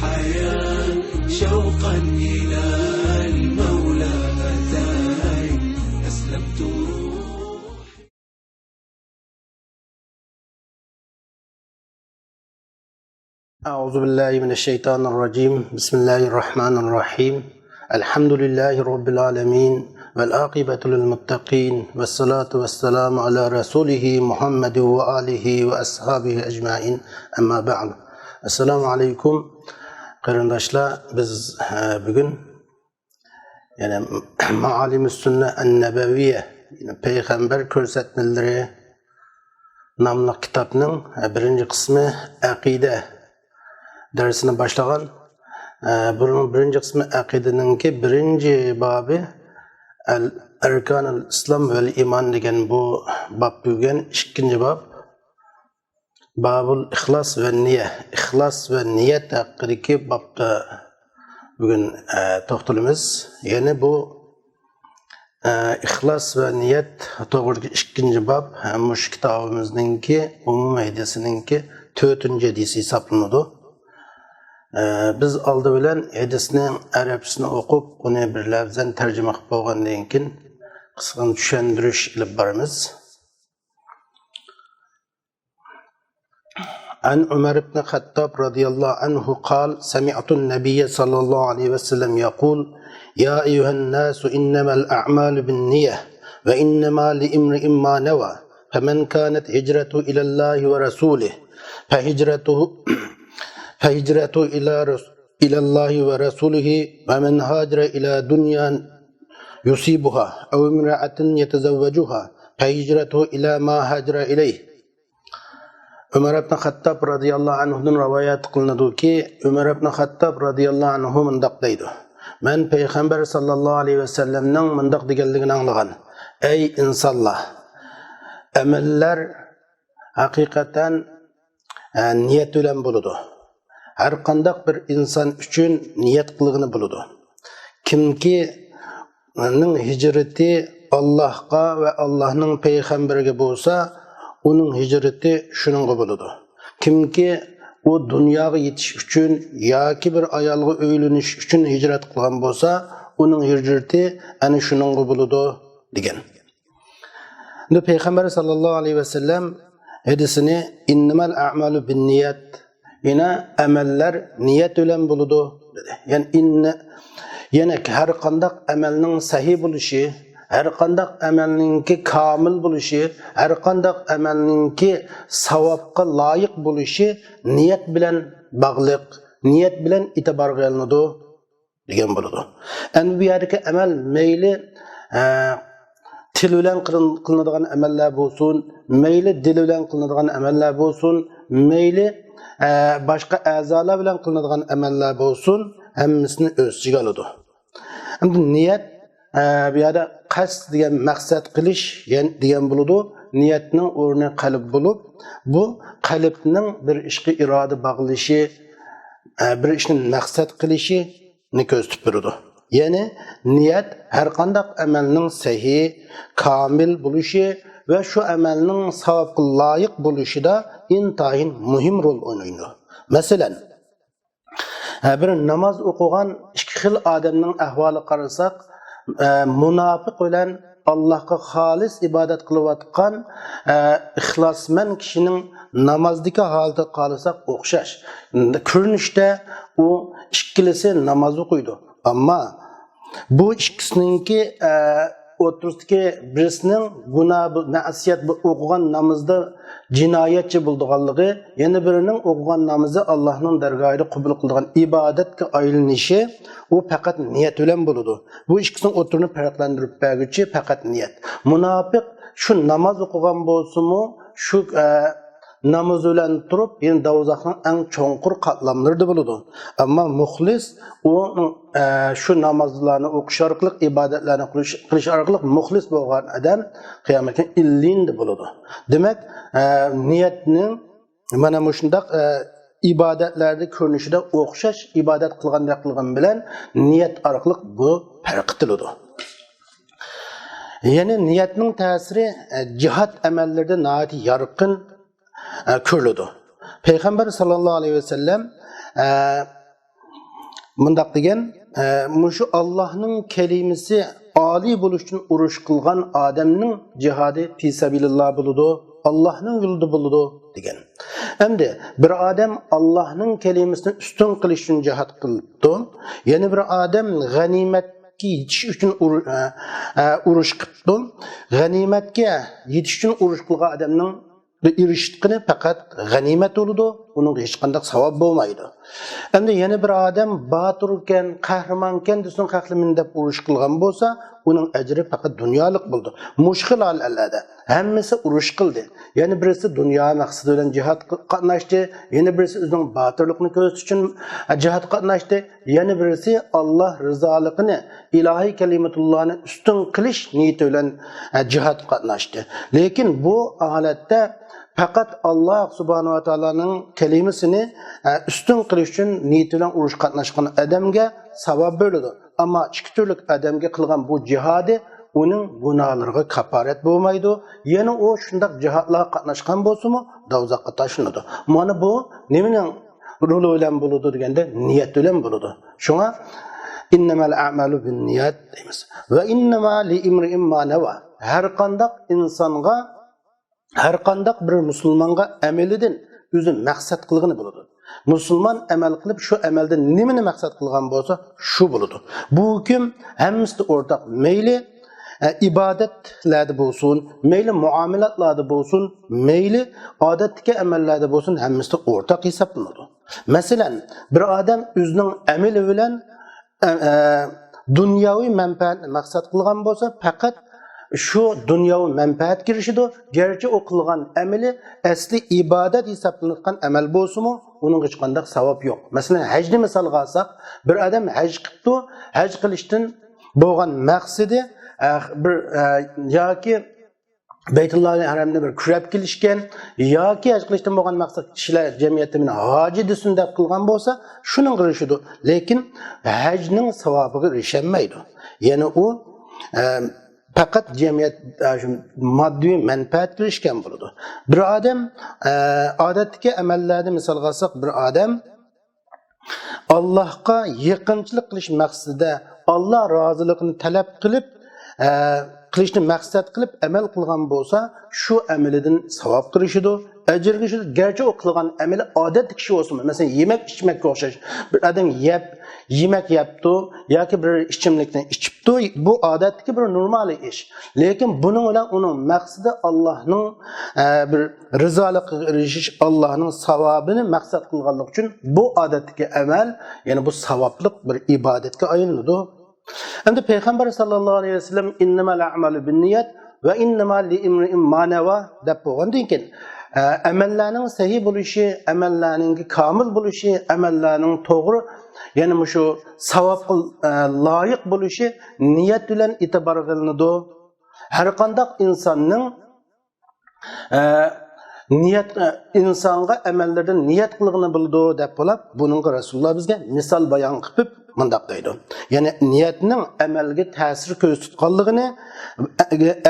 الحياة شوقا إلى المولى أتاني أسلمت أعوذ بالله من الشيطان الرجيم بسم الله الرحمن الرحيم الحمد لله رب العالمين والعاقبة للمتقين والصلاة والسلام على رسوله محمد وآله وأصحابه أجمعين أما بعد السلام عليكم قرنداشlar biz bugün yani Maalim-i Sünne en-Nebeviye Peygamber Körsetmeleri namlı kitabının birinci kısmı Akide dersine başlagan. Bunun birinci kısmı akideninki birinci babı El-Erkanul İslam ve İman degen bu bab bugün ikinci bab Babul İhlas ve Niyet. İhlas ve Niyet hakkındaki babda bugün toxtalımız. Yani bu İhlas ve Niyet toğruluk ikinci bab bu kitabımızdaki umum hediyesininki 4. hediyesi hesaplanıdı. Biz aldı bilen hadisini Arapçasını okup onu bir lafzan tercüme qilib bo'lgandan keyin qisqa tushundirish ilib boramiz. An Umar ibn Khattab radiyallahu anhu قال سمعت النبي صلى الله عليه وسلم يقول يا أيها الناس إنما الأعمال بالنية وإنما لامرئ ما نوى فمن كانت هجرته إلى الله ورسوله فهجرته إلى الله ورسوله ومن هاجر إلى دنيا يصيبها أو امرأة يتزوجها فهجرته إلى ما هاجر إليه. Ömer ibn Hattab radıyallahu anhu'dan rivayet kılındı ki Ömer ibn Hattab radıyallahu anhu mındaq deydi. Men Peygamber sallallahu aleyhi ve sellem'nin mındaq deganligini anlagan. Ey insanlar, ameller hakikaten niyet bilen buludu. Her qandaq bir insan üçün niyet qılığını buludu. Kimki hicreti Allah'a ve Allah'ın peygamberine bolsa, onun hicreti şununğa buludu. Kimki o dünyaya yetiş üçün yoki bir ayolga öyleniş üçün hicret qilgan bolsa, onun hicreti ana şununğa buludu degan. Bu Peygamber sallallahu aleyhi ve sellem hadisini innamal a'malu bin niyet yine ameller niyet bilen buludu dedi. Yani her qandaq amelning sahih buluşu, her qandaq amelninki kamil buluşu, her qandaq amelninki savabqa layık buluşu niyet bilen bağlıq, niyet bilen itibarga alınıdı degan buludu. Bu yerdeki amel meyli til bilen qılınadigan ameller bolsun, meyli dil bilen qılınadigan ameller bolsun, meyli başka azalar bilen kılınadigan ameller bolsun, hemmisini öz içiga aladi. Endi niyet bu yerda qasd degan maqsad qilish degan bo'ladi. Niyetning o'rni qalb bo'lib, bu qalbning bir ishga iroda bog'lishi, bir ishni maqsad qilishini ko'rsatib beradi. Ya'ni niyet her qandaq amalning sahih, kamil bo'lishi ve şu amelinin savabı layık buluşuda intayin mühim rol oynaydı. Mesela bir namaz okugan iki xil adamның ahvalı qarasak, münafık olan Allah'a halis ibadet kılıvatkan ihlasmen kişinin namazdaki halde qarasak oxşaş. Görünüşte o ikilisi namaz okuydu. Ama bu ikisininki oturustaki birisinin günah, ma'siyat okugan namazda cinayetçi bulduğanlığı, yeni birinin okugan namazı Allah'ın dergahıyla kabul kıldığı ibadetle ayrılışı, o fakat niyet bilen buludu. Bu ikisinin oturunu farklandırıp belgüçü fakat niyet. Münafık şu namaz okugan bolsun mu, şu namaz bilen turup, yani davuzakın en çoğunkur katlamlardı buludu. Ama muhlis, şu namazlarını okuş arkalık, ibadetlerini kılış arkalık muhlis boğan adam kıyametin illiyindi buludu. Demek niyetinin mana muşundaq ibadetlerde görünüşüde okşaş ibadet kılgan bilen niyet arkalık bu fark edilir. Yani niyetinin tesiri cihat emellerde nahati yarıkın körlüdü. Peygamber sallallahu aleyhi ve sellem Mundaq degan, mushu Allohning kalimasi oliy bo'lish uchun urush qilgan odamning jihodi fi sabilillah bo'ladi, Allohning yo'lida bo'ladi degan. Endi bir odam Allohning kalimasini ustun qilish uchun jihad qildi, yana bir odam g'animatga yetish uchun urush qildi. G'animatga yetish uchun urush qilgan odamning erishitqini faqat g'animat bo'ladi, uning hech qanday savob bo'lmaydi. Endi yana bir odam botir ekan, qahramon ekan desin haqlimin deb urush qilgan bo'lsa, uning ajri faqat dunyolik bo'ldi. Mushkil alada hammasi urush qildi. Yana birisi dunyo maqsadi bilan jihad qatnashdi, yana birisi o'zining botirlikni ko'rsatish uchun jihad qatnashdi, yana birisi Alloh rizoligini, ilohiy kalimatullohni ustun qilish niyati bilan jihad qatnashdi. Lekin bu holatda faqat Alloh subhanahu va taoloning kalimasini ustun qilish uchun niyat bilan urush qatnashgan odamga savob bo'ladi. Ammo ikki turli odamga qilgan bu jihodi uning gunohlariga kafarat bo'lmaydi. Yana u shunday jihodlarga qatnashgan bo'lsa-mu, dozaqqa tashlanadi. Mana bu nimaning roli bilan bo'ladi deganda niyat bilan bo'ladi. Shunga innamal a'malu binniyat deymiz. Va innama li imri'in ma nawa. Har qanday insonga har qanday bir musulmonga amalidan o'zi maqsad qilgani bo'ladi. Musulmon amal qilib shu amaldan nimani maqsad qilgan bo'lsa, shu bo'ladi. Bu hukm hammasida o'rtaq. Mayli ibodatlarda bo'lsin, mayli muomalatlarda bo'lsin, mayli odatdagi amallarda bo'lsin, hammasida o'rtaq hisoblanadi. Masalan, bir odam o'zining amali bilan dunyoviy manfaatni maqsad qilgan bo'lsa, faqat şu dunyoviy manfaat kirishidi, garchi o qilgan amali asli ibodat hisoblanadigan amal bo'lsa-mu, uning hech qanday savob yo'q. Masalan, hajni misolga olsak, bir odam haj qilibdi, haj qilishdan bo'lgan maqsadi bir yoki Beytullohning haramida bir kurab kelishgan yoki haj qilishdan bo'lgan maqsad kishilar jamiyatda meni hoji desin deb qilgan bo'lsa, shuning qilishidi. Lekin hajning savobiga erisholmaydi. Ya'ni u faqat jamiyat moddiy manfaat qilishgan bo'ladi. Bir odam odatdagi amallarni misolga olsak, bir odam Allohga yaqinchilik qilish maqsadida Alloh roziligini talab qilib qilishni maqsad qilib amal qilgan bo'lsa, shu amalidan savob qilishidi, ajr qilishidi. Garchi o qilgan amali odat kishi bo'lsin, masalan, yemak ichmakka o'xshash. Bir odam yemak yapti yoki bir ichimlikni ichibdi, bu odatdagi bir normal ish. Lekin buning bilan uning maqsadi Allohning bir rizoligiga erishish, Allohning savobini maqsad qilganlik uchun bu odatdagi amal, ya'ni bu savobli bir ibodatga aylanadi. Endi payg'ambar sallallohu alayhi vasallam innamal a'malu binniyat va innamal liimri'in ma nawa deb qo'ygandan keyin amallarning sahih bo'lishi, amallarning komil bo'lishi, amallarning to'g'ri, ya'ni shu savobga loyiq bo'lishi niyat bilan e'tibor qilinadi. Har qanday insonning niyat insonga amallardan niyat qilgani bildi deb bo'lib, buning Rasululloh bizga misol bayon qilib mundaq deydi. Ya'ni niyatning amalga ta'sir ko'rsatganligini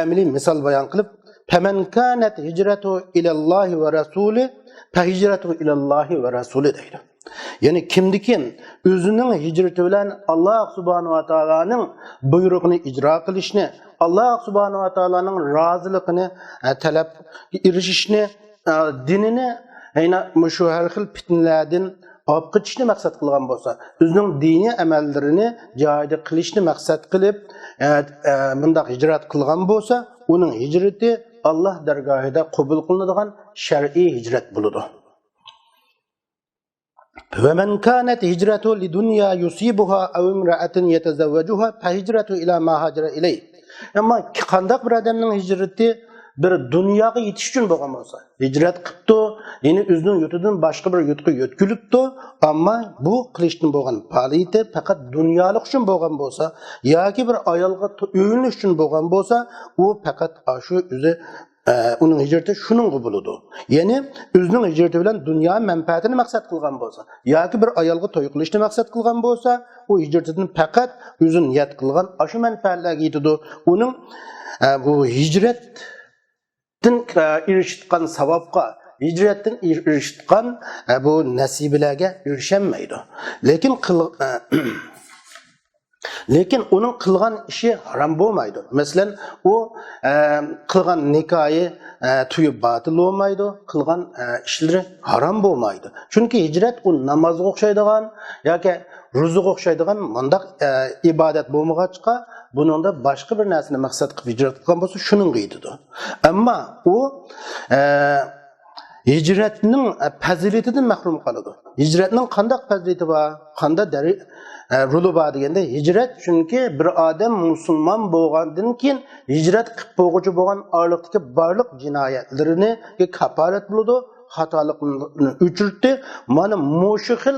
amaliy misol bayon qilib, "Faman kanat hijratu ilallohi va rasuli, fa hijratu ilallohi va rasuli" deydi. Ya'ni kimdikin o'zining hijrati bilan Alloh subhanahu va taolaning buyrug'ini ijro qilishni, Alloh subhanahu va taolaning roziligini talab erishishni, dinini ayna shu har xil fitnalardan olib qochishni maqsad qilgan bo'lsa, o'zining diniy amallarini joyida qilishni maqsad qilib bundaq hijrat qilgan bo'lsa, uning hijrati Alloh dargohida qabul qilinadigan shar'iy hijrat bo'ladi. Ve men kanet hicretu li dunya yusibuha ev imra'atin yetezevvecuha fe hicretu ila ma hacere iley. Ama qandaq bir adamning hijrati bir dunyoga yetish uchun bo'lgan bo'lsa, hijrat qilibdi, ya'ni o'zining yurtidan boshqa bir yurtga yo'tkilibdi, ammo bu qilishdan bo'lgan faoliyati faqat dunyolik uchun bo'lgan bo'lsa, yoki bir ayolga o'yinish uchun bo'lgan bo'lsa, u faqat shu o'zi uning hijrati shuning bo'ladi. Ya'ni o'zining hijrati bilan dunyo manfaatini maqsad qilgan bo'lsa, yoki bir ayolga to'y qilishni maqsad qilgan bo'lsa, u hijratidan faqat o'zi niyat qilgan shu manfaatlarga yetadi. Uning bu hijrat erishgan savobga hicretdan erishgan bu nasibalarga erişemeydi. Lekin uning qilgan ishi harom bo'lmaydi. Masalan, u qilgan nikohi tuyib batil bo'lmaydi, qilgan ishlari harom bo'lmaydi. Chunki hijrat u namozga o'xshaydigan yoki ro'zaga o'xshaydigan mundaq ibodat bo'lmag'achqa, buningda boshqa bir narsani maqsad qilib hijrat qilgan bo'lsa, shuning qiydidir. Ammo u hijratning fazilatidan mahrum qoladi. Hijratning qanday fazilati bor, qanday rolu bor deganda, hijrat chunki bir odam musulmon bo'lgandan keyin hijrat qilib bo'lguchi bo'lgan orliqdagi barliq jinoyatlarini kafarat bo'ladi, xatolikni o'chirdi, mana mushu xil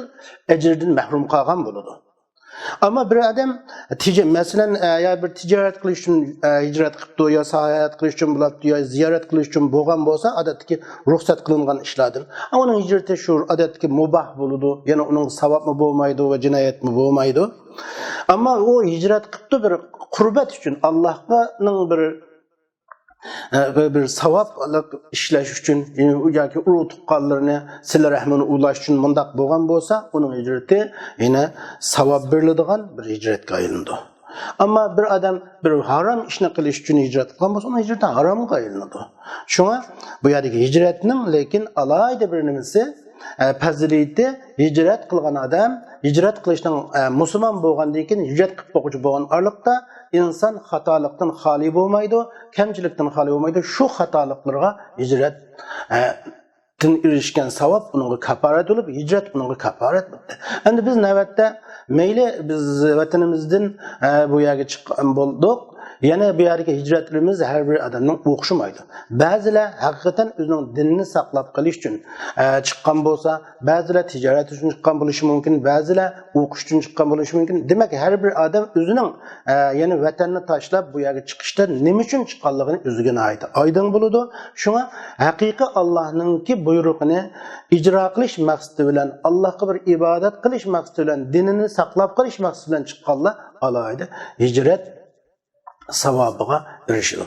ajrdan mahrum qolgan bo'ladi. Ama bir adam masalan ya bir ticaret qilish uchun hijrat qilibdi, yo sayohat qilish uchun bo'ladi, yo ziyorat qilish uchun bo'lgan bo'lsa, odatdagi ruxsat qilingan ishlardir. Ama uning hijrati shu odatdagi mubah bo'ladi, yana uning savobmi bo'lmaydi va jinoyatmi bo'lmaydi. Ammo u hijrat qilibdi bir qurbat uchun, Allohning bir savoblik ishlash uchun yoki urug' tuqqanlarni sila rahmini ulash uchun mundaq bo'lgan bo'lsa, uning hijrati yana savob beriladigan bir hijratga aylandi. Ammo bir odam bir harom ishni qilish uchun hijrat qilgan bo'lsa, uning hijrati haromga aylanadi. Shunga bu yerdagi hijratning lekin alayda bir nimasi fazilati, hijrat qilgan odam hijrat qilishning musulmon bo'lgandan keyin hijrat qilib bo'lguchi bo'lgan orliqda inson xatolikdan xoli bo'lmaydi, kamchilikdan xoli bo'lmaydi. Shu xatoliklarga hijrat erishgan savob unga kafarat bo'lib, hijrat unga kafarat bo'ldi. Endi biz navbatda mayli biz vatanimizdan bu yerga chiqqan bo'ldik, yana bu yerga hijratlarimiz har bir odamning o'xshamaydi. Ba'zilar haqiqatan o'zining dinini saqlab qolish uchun chiqqan bo'lsa, ba'zilar tijorat uchun chiqqan bo'lishi mumkin, ba'zilar o'qish uchun chiqqan bo'lishi mumkin. Demak, har bir odam o'zining yana vatanni tashlab bu yerga chiqishda nima uchun chiqqanligini o'ziga oydin bo'ladi. Shunga haqiqiy Allohningki buyrug'ini ijro qilish maqsadi bilan, Allohga bir ibodat qilish maqsadi bilan, dinini saqlab qolish maqsadi bilan chiqqanlar alohida hijrat savobiga erishadi.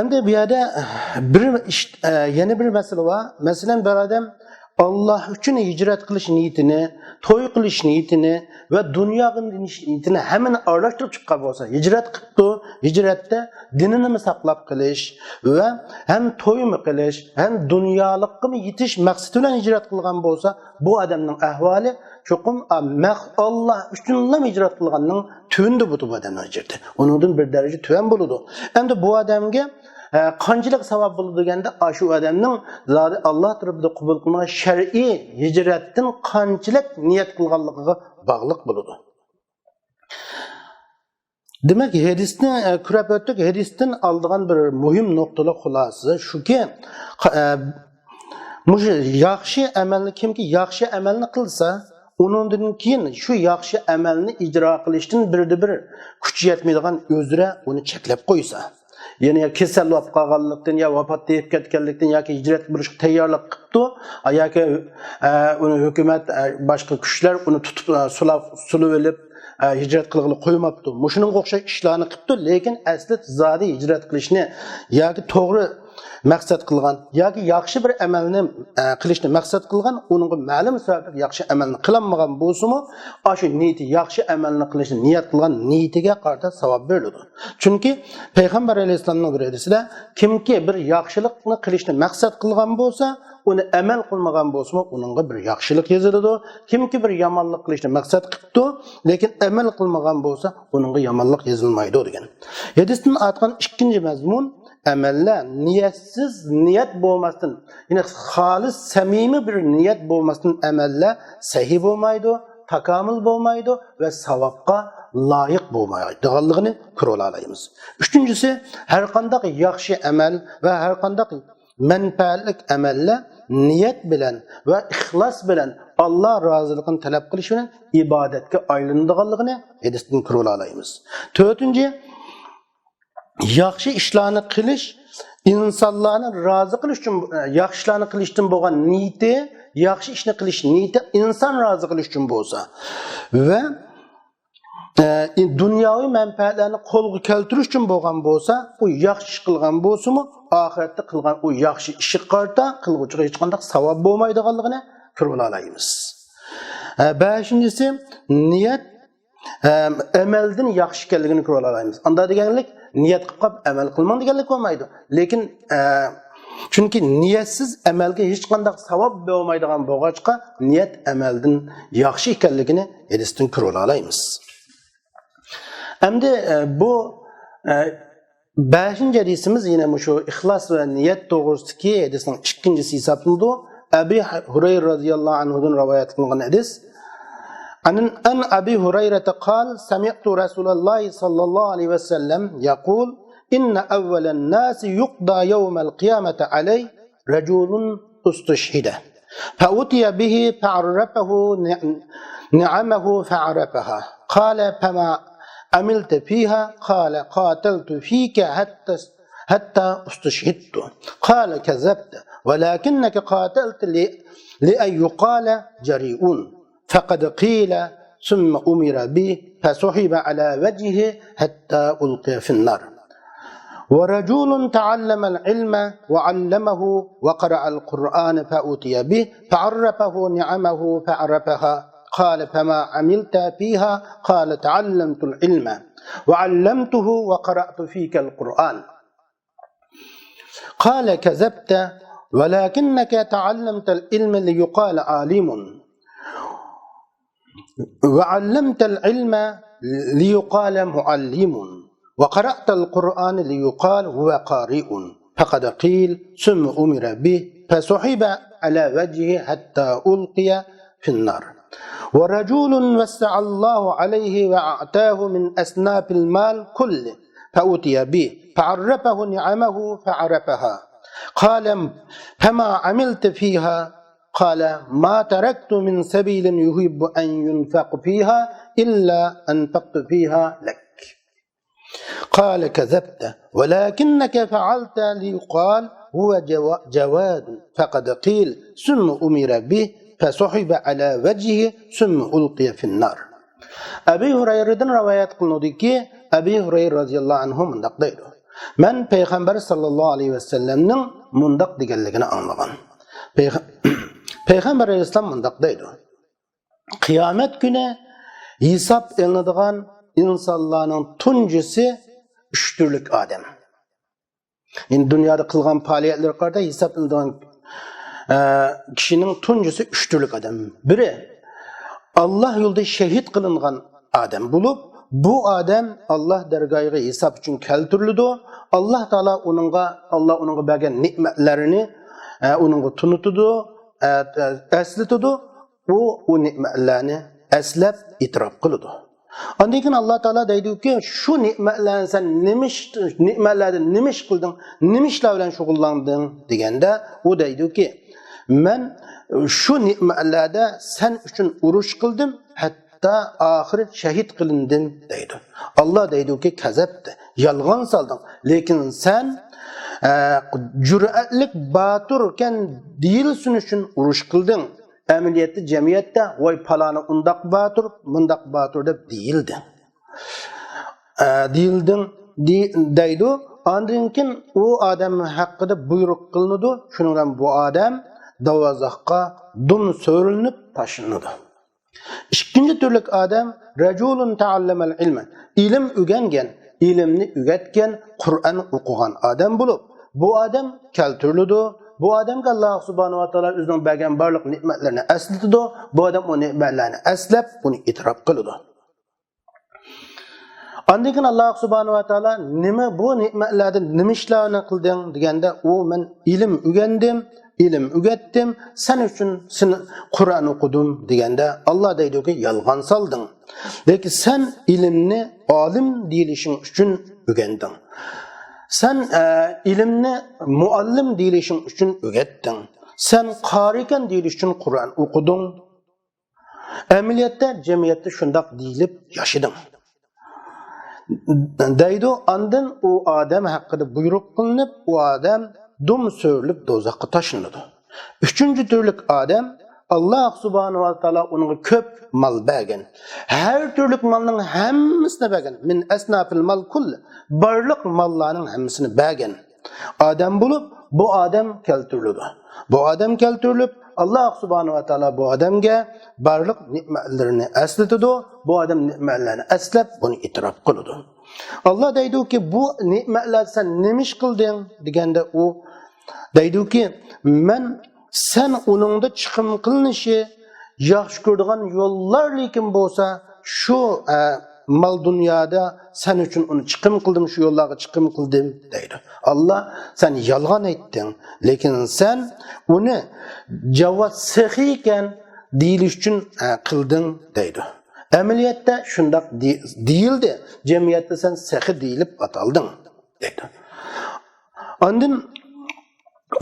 Endi bu yerda yana bir masala bor. Masalan, bir odam Allah uchun hijrat qilish niyatini, to'y qilish niyatini va dunyoga niyatini hammani aralashtirib chiqqan bo'lsa, hijrat qilibdi, hijratda dinini saqlab qilish va ham to'ymi qilish, ham dunyolikqa yetish maqsadi bilan hijrat qilgan bo'lsa, bu odamning ahvoli cho'qim Allah uchun hijrat qilganning tundi bu odamning hijrati. Uningdan bir daraja tuvan bo'ladi. Endi bu odamga qanchalik savob bo'ladi deganda, shu odamning zodi Alloh tomonidan qabul qilingan shar'iy hijratdan qanchalik niyat qilganligiga bog'liq bo'ladi. Demak, hadisni ko'rib o'tdik. Hadisdan oldigan bir muhim nuqtalar xulosasi shuki, yaxshi amalni kimki yaxshi amalni qilsa, undan keyin shu yaxshi amalni ijro qilishdan bir kuch yetmaydigan o'zira uni cheklab qo'ysa, ya'ni kasal bo'lib qolganlikdan yo vafot etib ketganlikdan yoki hijrat qilishga tayyorlik qilibdi, yoki uni hukumat boshqa kuchlar uni tutib sulab olib hijrat qilg'ili qo'ymabdi. Mushuning o'xshash ishlarni qilibdi, lekin asli zodi hijrat qilishni yoki to'g'ri maqsad qilgan yoki yaxshi bir amalni qilishni maqsad qilgan, uning ma'lum sabab yaxshi amalni qilmagan bo'lsa-mu, shu niyati yaxshi amalni qilishni niyat qilgan niyatiga qarata savob beriladi. Chunki payg'ambar alayhisolamning bir hadisida, kimki bir yaxshilikni qilishni maqsad qilgan bo'lsa, uni amal qilmagan bo'lsa, uningga bir yaxshilik yoziladi. Kimki bir yomonlik qilishni maqsad qilibdi, lekin amal qilmagan bo'lsa, uningga yomonlik yozilmaydi degan. Hadisdan aytgan ikkinchi mazmun amallar niyatsiz, niyat bo'lmasdan, ya'ni xolis, samimiy bir niyat bo'lmasdan amallar sahih bo'lmaydi, takomil bo'lmaydi va savobga loyiq bo'lmaydiganligini ko'ra olamiz. Uchinchisi, har qanday yaxshi amal va har qanday manfaatlik amallar niyat bilan va ixlos bilan Alloh roziligini talab qilish bilan ibodatga aylanadiganligini hadisdan ko'ra olamiz. To'rtinchi, yaxshi ishlarni qilish insonlarni rozi qilish uchun, yaxshi ishlarni qilishdan bo'lgan niyati, yaxshi ishni qilish niyati inson rozi qilish uchun bo'lsa va dunyoviy manfaatlarni qo'lga keltirish uchun bo'lgan bo'lsa, u yaxshi ish qilgan bo'lsa-mu, oxiratda qilgan u yaxshi ishi qarta qilguvchiga hech qanday savob bo'lmaydiganligini ko'rib olamiz. Beshinchisi, niyat amaldan yaxshi ekanligini ko'rib olamiz. Unda deganlik niyat qilib qolib amal qilmang deganlik bo'lmaydi. Lekin chunki niyatsiz amalga hech qanday savob bo'lmaydigan bo'lg'achqa, niyat amaldan yaxshi ekanligini hadisdan ko'rib olamiz. Endi bu 5-ci hadisimiz yine şu ihlas ve niyet doğrusidagi hadisning ikkinchisi hisoblanadi. Abi Hurayra radhiyallohu anhudan rivoyat qilingan hadis. An Abi Hurayra qala sami'tu Rasulullah sallallohu alayhi ve sellem yaqul inna awwalan nas yuqda yawmal qiyamati alay rajulun ustushhida fa'utiya bihi fa'arafahu ni'amahu fa'arafaha qala fama عملت فيها قال قاتلت فيك حتى استشهدت قال كذبت ولكنك قاتلت لأن يقال جريء فقد قيل ثم أمر به فسحب على وجهه حتى ألقي في النار ورجل تعلم العلم وعلمه وقرأ القرآن فأوتي به فعرفه نعمه فعرفها قال فما عملت فيها قال تعلمت العلم وعلمته وقرأت فيك القرآن قال كذبت ولكنك تعلمت العلم ليقال عالم وعلمت العلم ليقال معلم وقرأت القرآن ليقال هو قارئ فقد قيل ثم أمر به فسحب على وجهه حتى ألقي في النار ورجل وسع الله عليه وأعطاه من أصناف المال كله فأوتي به فعرفه نعمه فعرفها قال فما عملت فيها قال ما تركت من سبيل يحب أن ينفق فيها إلا أنفقت فيها لك قال كذبت ولكنك فعلت ليقال هو جواد فقد قيل ثم أمر به فسحب على وجهه ثم ألقي في النار. Abi Hurayradan rivoyat qilinadiki, Abi Hurayra radhiyallohu anhu mundaq deydi. Men payg'ambar sallallohu alayhi vasallamning mundaq deganligini anglagan. Payg'ambar alayhisalom mundaq deydi. Qiyomat kuni hisob elinadigan insonlarning tunjisi 3 turlik odam. Endi dunyoda qilgan faoliyatlar qarda hisob elinadigan kişinin tuncusu 3 türlük adam. Biri Allah yolunda şehit kılıngan adam bulup, bu adam Allah dergahına hesap için keltirildi. Allah Teala onunğa bergen nimetlerini onunğa tunutudu, eslitudu. O nimetlerini eslep itiraf kılıdı. Ondan keyin Allah Teala deydi ki, şu nimetlerini sen nimiş kıldın, nimişler bilen şugullandın degende o deydi ki, men şu nimetlarda sen üçün uruş kıldım, hatta ahir şehit kılındım deydi. Allah deydi ki kezepti, yalgan saldın. Lekin sen cüretlik baturken değilsin üçün uruş kıldın. Emniyette, cemiyette vay palanı undak batur, mundak batur da değildi. Değildin deydi. Andınkin o adam hakkında buyruk kılındı. Şundan bu adam davazakka dum sörülünüp taşındı. İkinci türlük adam raculun ta'allamel ilme. İlim ügengen, ilimni ügetken, Kur'an okugan adam bulup. Bu adam keltürlüdü. Bu adamga Allah subhanahu wa ta'ala özünün bergen barlık nimetlerini esletidu. Bu adam o nimetlerini eslep bunu itiraf kılıdı. Andikin Allah subhanahu wa ta'ala nime bu nimetlerden nime işlerini kıldın degende o men ilim ügendim, ilim ügettim, sen üçün Kur'an okudum degende Allah deydi ki yalgan saldın. Lekin sen ilimni alim deyilişin üçün ügendin. Sen ilimni muallim deyilişin üçün ügettin. Sen qariken deyiliş üçün Kur'an okudun. Emniyette, cemiyette şundak deyilip yaşadın. Deydi, andın o adam hakkında buyruk kılınıp, o adam dum sörülüp dozakka taşındı. Üçüncü türlük adam Allah subhanahu wa ta'ala onun köp mal bergen. Her türlük malının hemmisini bergen. Min esnafil mal kull. Barlık mallarının hemmisini bergen. Adem bulup bu Adem keltürlüdü. Bu Adem keltürlüp Allah subhanahu wa ta'ala bu Ademge barlık nimetlerini esletidu. Bu Adem nimetlerini eslep bunu itiraf kılıdı. Allah deydi ki bu nimetler sen nemiş kıldın degende o deydi ki men sen onunda çıkım kılınışı yaxşı gördüğün yollar lekin bolsa şu mal dünyada sen için onu çıkım kıldım şu yollara çıkım kıldım deydi. Allah sen yalgan ettin lekin sen onu cevap sahiyken deyiliş için kıldın deydi. Ameliyette şundak değildi. Cemiyette sen sahi deyilip ataldın deydi. Ondan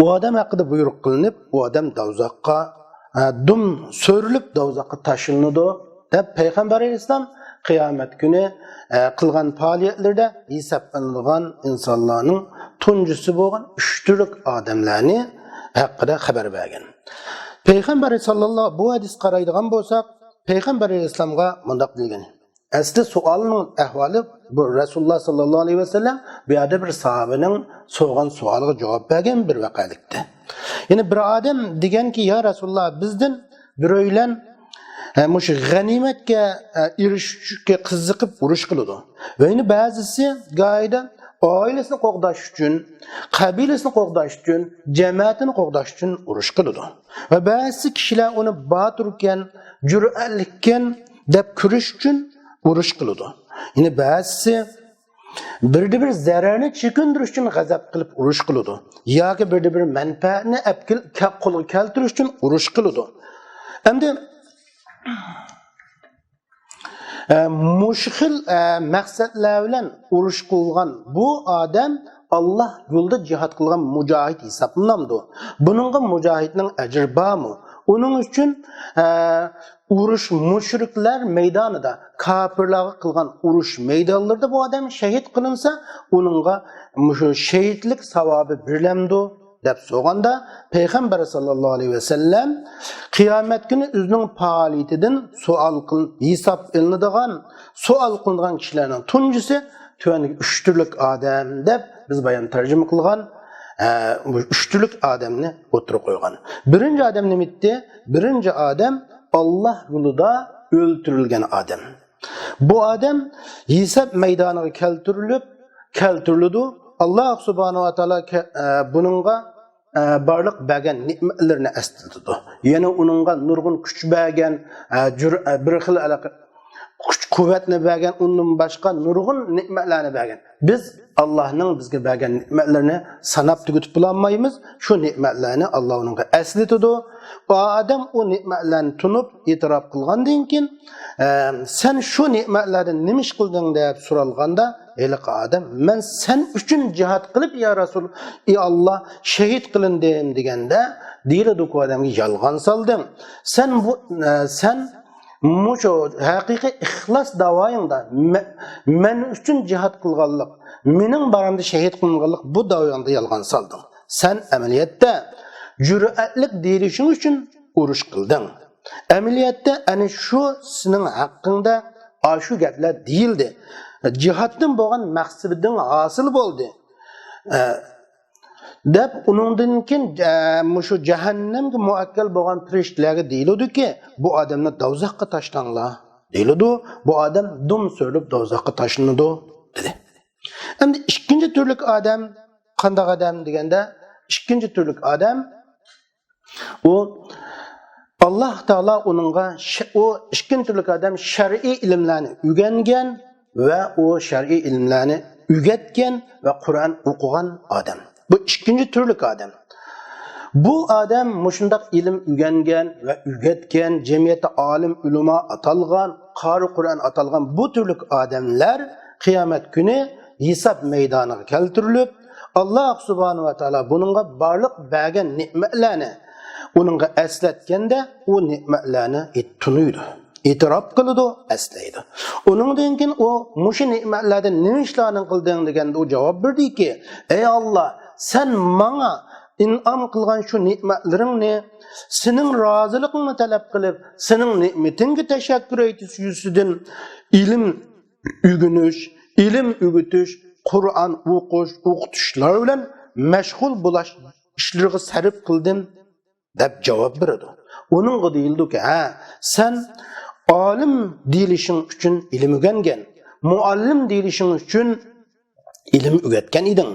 o adam hakkında buyruk kılınıp o adam davzakka dum sörülüp davzakka taşınıdı. Dep Peygamber Aleyhisselam kıyamet günü kılgan faaliyetlerde hesaplanılgan insanların tuncusu boğan üçtürlük adamlarını hakkında haber vergen. Peygamber sallallahu bu hadis qaraydigan bolsak Peygamber Aleyhisselam'a mundaq degan. Asli sualının ahvali bu Resulullah sallallahu aleyhi ve sellem bir sahabenin soğan sualıga cevap bergen bir vakalikti. Yani bir adam degen ki ya Resulullah bizden bir öylen muş ganimetke irişke kızıkıp uruş kılıdı. Ve yine bazısı gayda ailesini qoğdaş üçün, kabilesini qoğdaş üçün, cemaatini qoğdaş üçün uruş kılıdı. Ve bazı kişiler onu batırken, cüretlikken dep kürüş üçün uruş kılıdı. Yine bazısı bir zararını çekindiriş üçün gazap kılıp uruş kılıdı. Ya ki bir menfaatini kolu keltiriş üçün uruş kılıdı. Hem de muşkil maksatlar bilen uruş kılgan bu adam Allah yolda cihat kılgan mücahit hesaplanamdı. Bununla mücahitinin ecri bağmı? Onun için uruş müşrikler meydanında kafirlerle kılgan uruş meydanlarda bu adam şehit kılınsa onunla şehitlik savabı birlemdi. Dep soğanda Peygamber sallallahu aleyhi ve sellem kıyamet günü özünün faaliyetinden sual kılın, hesap elindiğen sual kılınған kişilerin tuncusu tüvenlik üçtürlük Adem dep biz bayan tercüme kılgan üçtürlük Adem'ni oturup koygan. Birinci Adem ne bitti? Birinci Adem Allah yolunda öldürülgen Adem. Bu Adem hesap meydanına keltürülüdü. Allah subhanahu wa ta'ala bununla barlık bergen nimetlerini estildi. Yani onunla nurgun güç bergen, bir xil güç kuvvetini bergen, onun başka nurgun nimetlerini bergen. Biz Allah'ın bizge bergen nimetlerini sanap tüketip bulanmayımız. Şu nimetlerini Allah onunla estildi. O adam o nimetlerini tunup itiraf kılgan deyinken sen şu nimetlerden nemiş kıldın deyip sorulganda Elik Adem, men sen üçün cihat kılıp ya Resul, Allah şehit kılın deyim degende, deyildi ki adamı yalgan saldın. Sen muşo hakiki ihlas davayında men üçün cihat kılganlık, menin baramda şehit kılınganlık bu davayında yalgan saldın. Sen ameliyette cüretlik deyilişin üçün uruş kıldın. Ameliyette yani şu senin hakkında aşu gepler değildi. Cihatdan boğan maksudun asıl oldu. Dep onundan keyin şu cehennemge muakkal boğan piriştilerge deyildi ki bu adamlar dozaqqa taşlanlar deyildi. Bu adam dum söylüp dozaqqa taşlandı dedi. Endi ikinci türlük adam qandaq adam degende ikinci türlük adam o Allah Teala onunla o ikinci türlük adam şer'i ilimlerini öğrengen ve o şer'i ilimlerini ügetken ve Kur'an okugan adam. Bu ikinci türlük adam. Bu adam muşundak ilim ügengen ve ügetken, cemiyete alim ulema atalgan, qari Kur'an atalgan bu türlük adamlar kıyamet günü hesap meydanına keltirilip Allah subhanahu ve taala bununla barlık bergen nimetlerini onunla esletkende o nimetlerini tunuydu. İtiraf kılıdı, esleydi. Onun denken o muşi nimetlerden ne işlerini kıldığını degende o cevap verdi ki ey Allah sen bana in'am qilgan shu ne'matlaringni sening roziligingni talab qilib, sening ne'matingga tashakkur etish yuzidan ilm o'rganish, ilm o'rgatish, Qur'on o'qish, o'qitishlar bilan mashg'ul bo'lish ishlarga sarf qildim deb javob beradi. Uningga deyildiki, ha, sen olim deyilishing uchun ilm o'rgangan, muallim deyilishing uchun ilm o'rgatgan eding,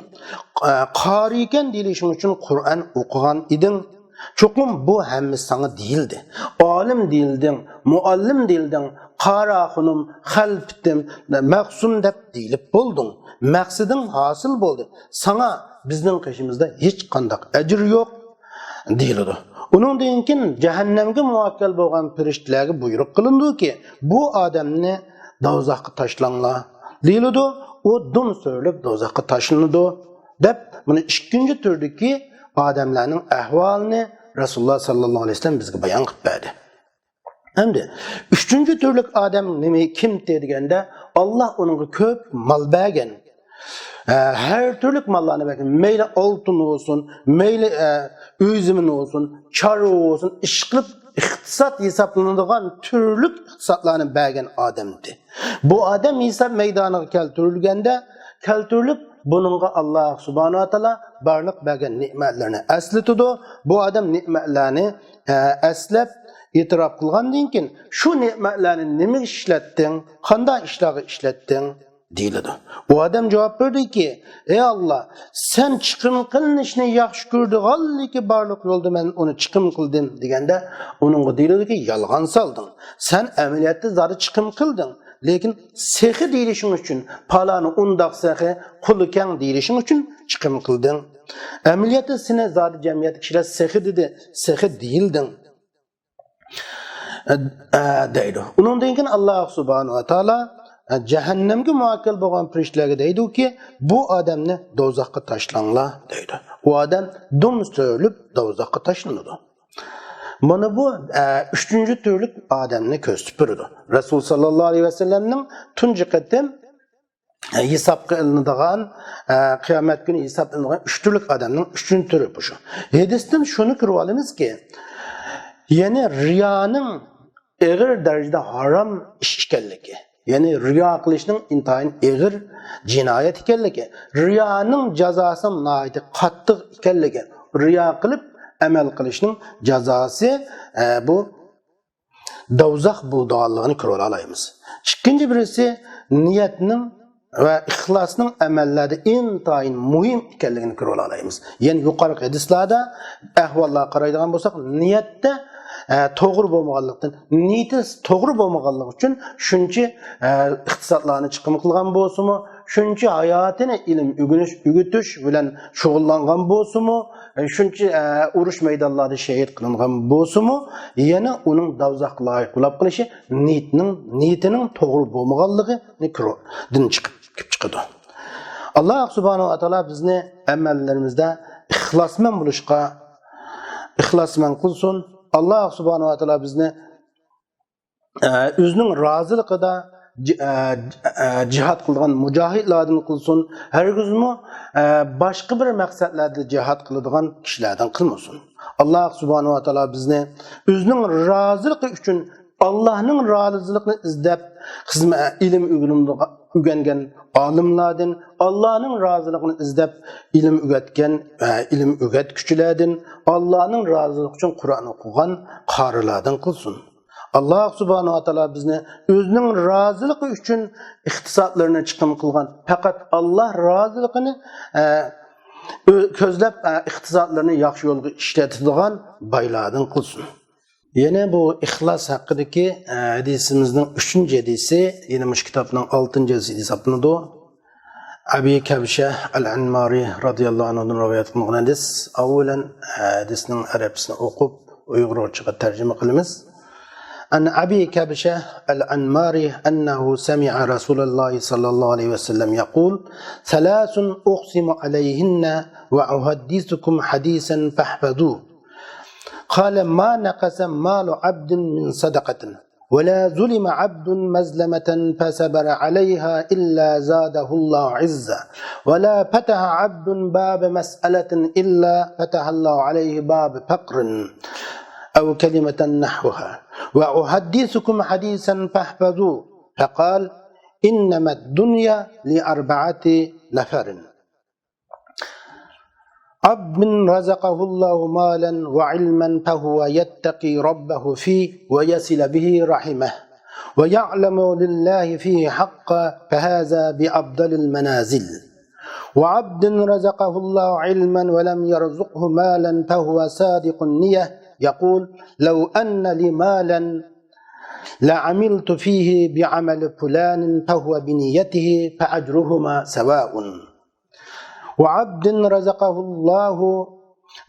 qori ekan deyilishing uchun Qur'on o'qigan eding. Cho'qim bu hammasi sana deyildi. Olim deyilding, muallim deyilding, qara xunum, xalftim, maqsum deb deyilib bo'lding. Maqsading hosil bo'ldi. Sana bizning qishimizda hech qanday ajr yo'q deyiladi. Uningdan keyin jahannamga muvakkal bo'lgan farishtalarga buyruq qilindiki, bu odamni do'zaxga tashlanglar deyiladi. O dum söylep do'zaxga tashlanadi deb buni ikkinchi turdagi odamlarning ahvolini Rasululloh sallallohu alayhi vasallam bizga bayon qilib berdi. Endi uchinchi turlik odam nima kim deganda Alloh uningga ko'p mol bergan. Her türlük mallarını bergan. Meyli oltin olsun, meyli uy zamin olsun, chorva olsun, ish qilib iqtisod hisoblanadigan turli iqtisodlarni bergan odamdi. Bu odam hisob maydoniga keltirilib buningga Alloh subhanahu va taolo barliq bergan ne'matlarni eslatadi. Bu odam ne'matlarni eslab e'tirof qilgandan keyin shu ne'matlarni nima ishlatding, qanday ishlarga ishlatding deyiladi. Bu odam javob berdiki, ey Alloh, sen chiqim qilinishni yaxshi ko'rdiganligi barliq yo'lda men uni chiqim qildim deganda uningga deyiladi, yolg'on solding. Sen amaliyotda zori chiqim qilding. Lekin sehi deyilishing uchun, palani undaq sehi, quli kang deyilishing uchun chiqim qilding. Amaliyotda seni zori jamiyat kishilar sehi dedi, sehi deyilding. Deydi. Uningdan keyin Alloh subhanahu va taolo jahannamga muvakkal bo'lgan farishtalarga deydiki, bu odamni do'zaxga tashlanglar deydi. U odam dum so'lib do'zaxga tashlanadi. Mana bu uchinchi turlik odamni ko'rsatib beradi. Rasul sallallohu alayhi vasallamning tunji qatim hisob qilinadigan, qiyomat kuni hisob qilinadigan uch turlik odamning uchinchi turi bu shu. Hadisdan shuni ko'rib olamizki, ya'ni riyoning og'ir darajada harom ish ekanligi, ya'ni riyo qilishning intayin og'ir jinoyat ekanligi, riyoning jazosi nihoyat qattiq ekanligi, riyo qilib amal qilishning jazosi bu do'zax bo'lganligini ko'ra olamiz. Ikkinchi birisi niyatning va ixlosning amallarda intayin muhim ekanligini ko'ra olamiz. Ya'ni yuqorgi hadislarda ahvollarga qaraydigan bo'lsak, niyatda to'g'ri bo'lmaganlikdan, niyati to'g'ri bo'lmaganligi uchun shuncha iqtisodlarni chiqim qilgan bo'lsa-mu, shuncha hayotini ilm o'rgatish bilan shug'ullangan bo'lsa-mu, shuncha urush maydonlarida shahid qilingan bo'lsa-mu, yana uning do'zaxga loyiq bo'lib qilishi niyatining to'g'ri bo'lmaganligidan chiqib chiqadi. Alloh subhanahu va taolo bizni amallarimizda ixlosmand bo'lishga ixlosmand qilsin. Allah subhanahu wa ta'ala bizni o'zining roziligida jihad qilgan mujohidlardan qilsin. Hargizmi boshqa bir maqsadlarda jihad qiladigan kishilardan qilmasin. Allah subhanahu wa ta'ala bizni o'zining roziligi uchun Allah'ning roziligini izlab ilm o'rgangan olimlardan, Allah'ning roziligini izlab ilm o'rgatgan ilm o'rgatuvchilardan, Allah'ning roziligi uchun Qur'on o'qigan qorilardan qilsin. Allah subhanahu wa ta'ala bizni o'zining roziligi uchun iqtisodlarni chiqim qilgan, faqat Allah roziligini ko'zlab iqtisodlarni yaxshi yo'lga ishlatadigan boylardan qilsin. Yine bu ixlos haqidagi hadisimizning 3-hadisi, yine bu kitobning 6-hadisi hisoblanadi. Abi Kabsha al-Anmari radhiyallohu anhudan rivoyat qilingan hadis. Avvalan hadisning arabisini o'qib, uyg'urchaga tarjima qilamiz. An Abi Kabsha al-Anmari annahu sami'a Rasululloh sallallohu alayhi vasallam yaqul: "Thalathun uqsimu alayhinna wa uhaddithukum hadisan fahfazuhu." قال ما نقص مال عبد من صدقة ولا ظلم عبد مظلمة فصبر عليها إلا زاده الله عزا ولا فتح عبد باب مسألة إلا فتح الله عليه باب فقر أو كلمة نحوها وأحدثكم حديثا فاحفظوه فقال إنما الدنيا لأربعة نفر عبد رزقه الله مالا وعلما فهو يتقي ربه فيه ويصل به رحمه ويعلم لله فيه حقا فهذا بأفضل المنازل وعبد رزقه الله علما ولم يرزقه مالا فهو صادق النية يقول لو أن لي مالا لعملت فيه بعمل فلان فهو بنيته فأجرهما سواء وعبد رزقه الله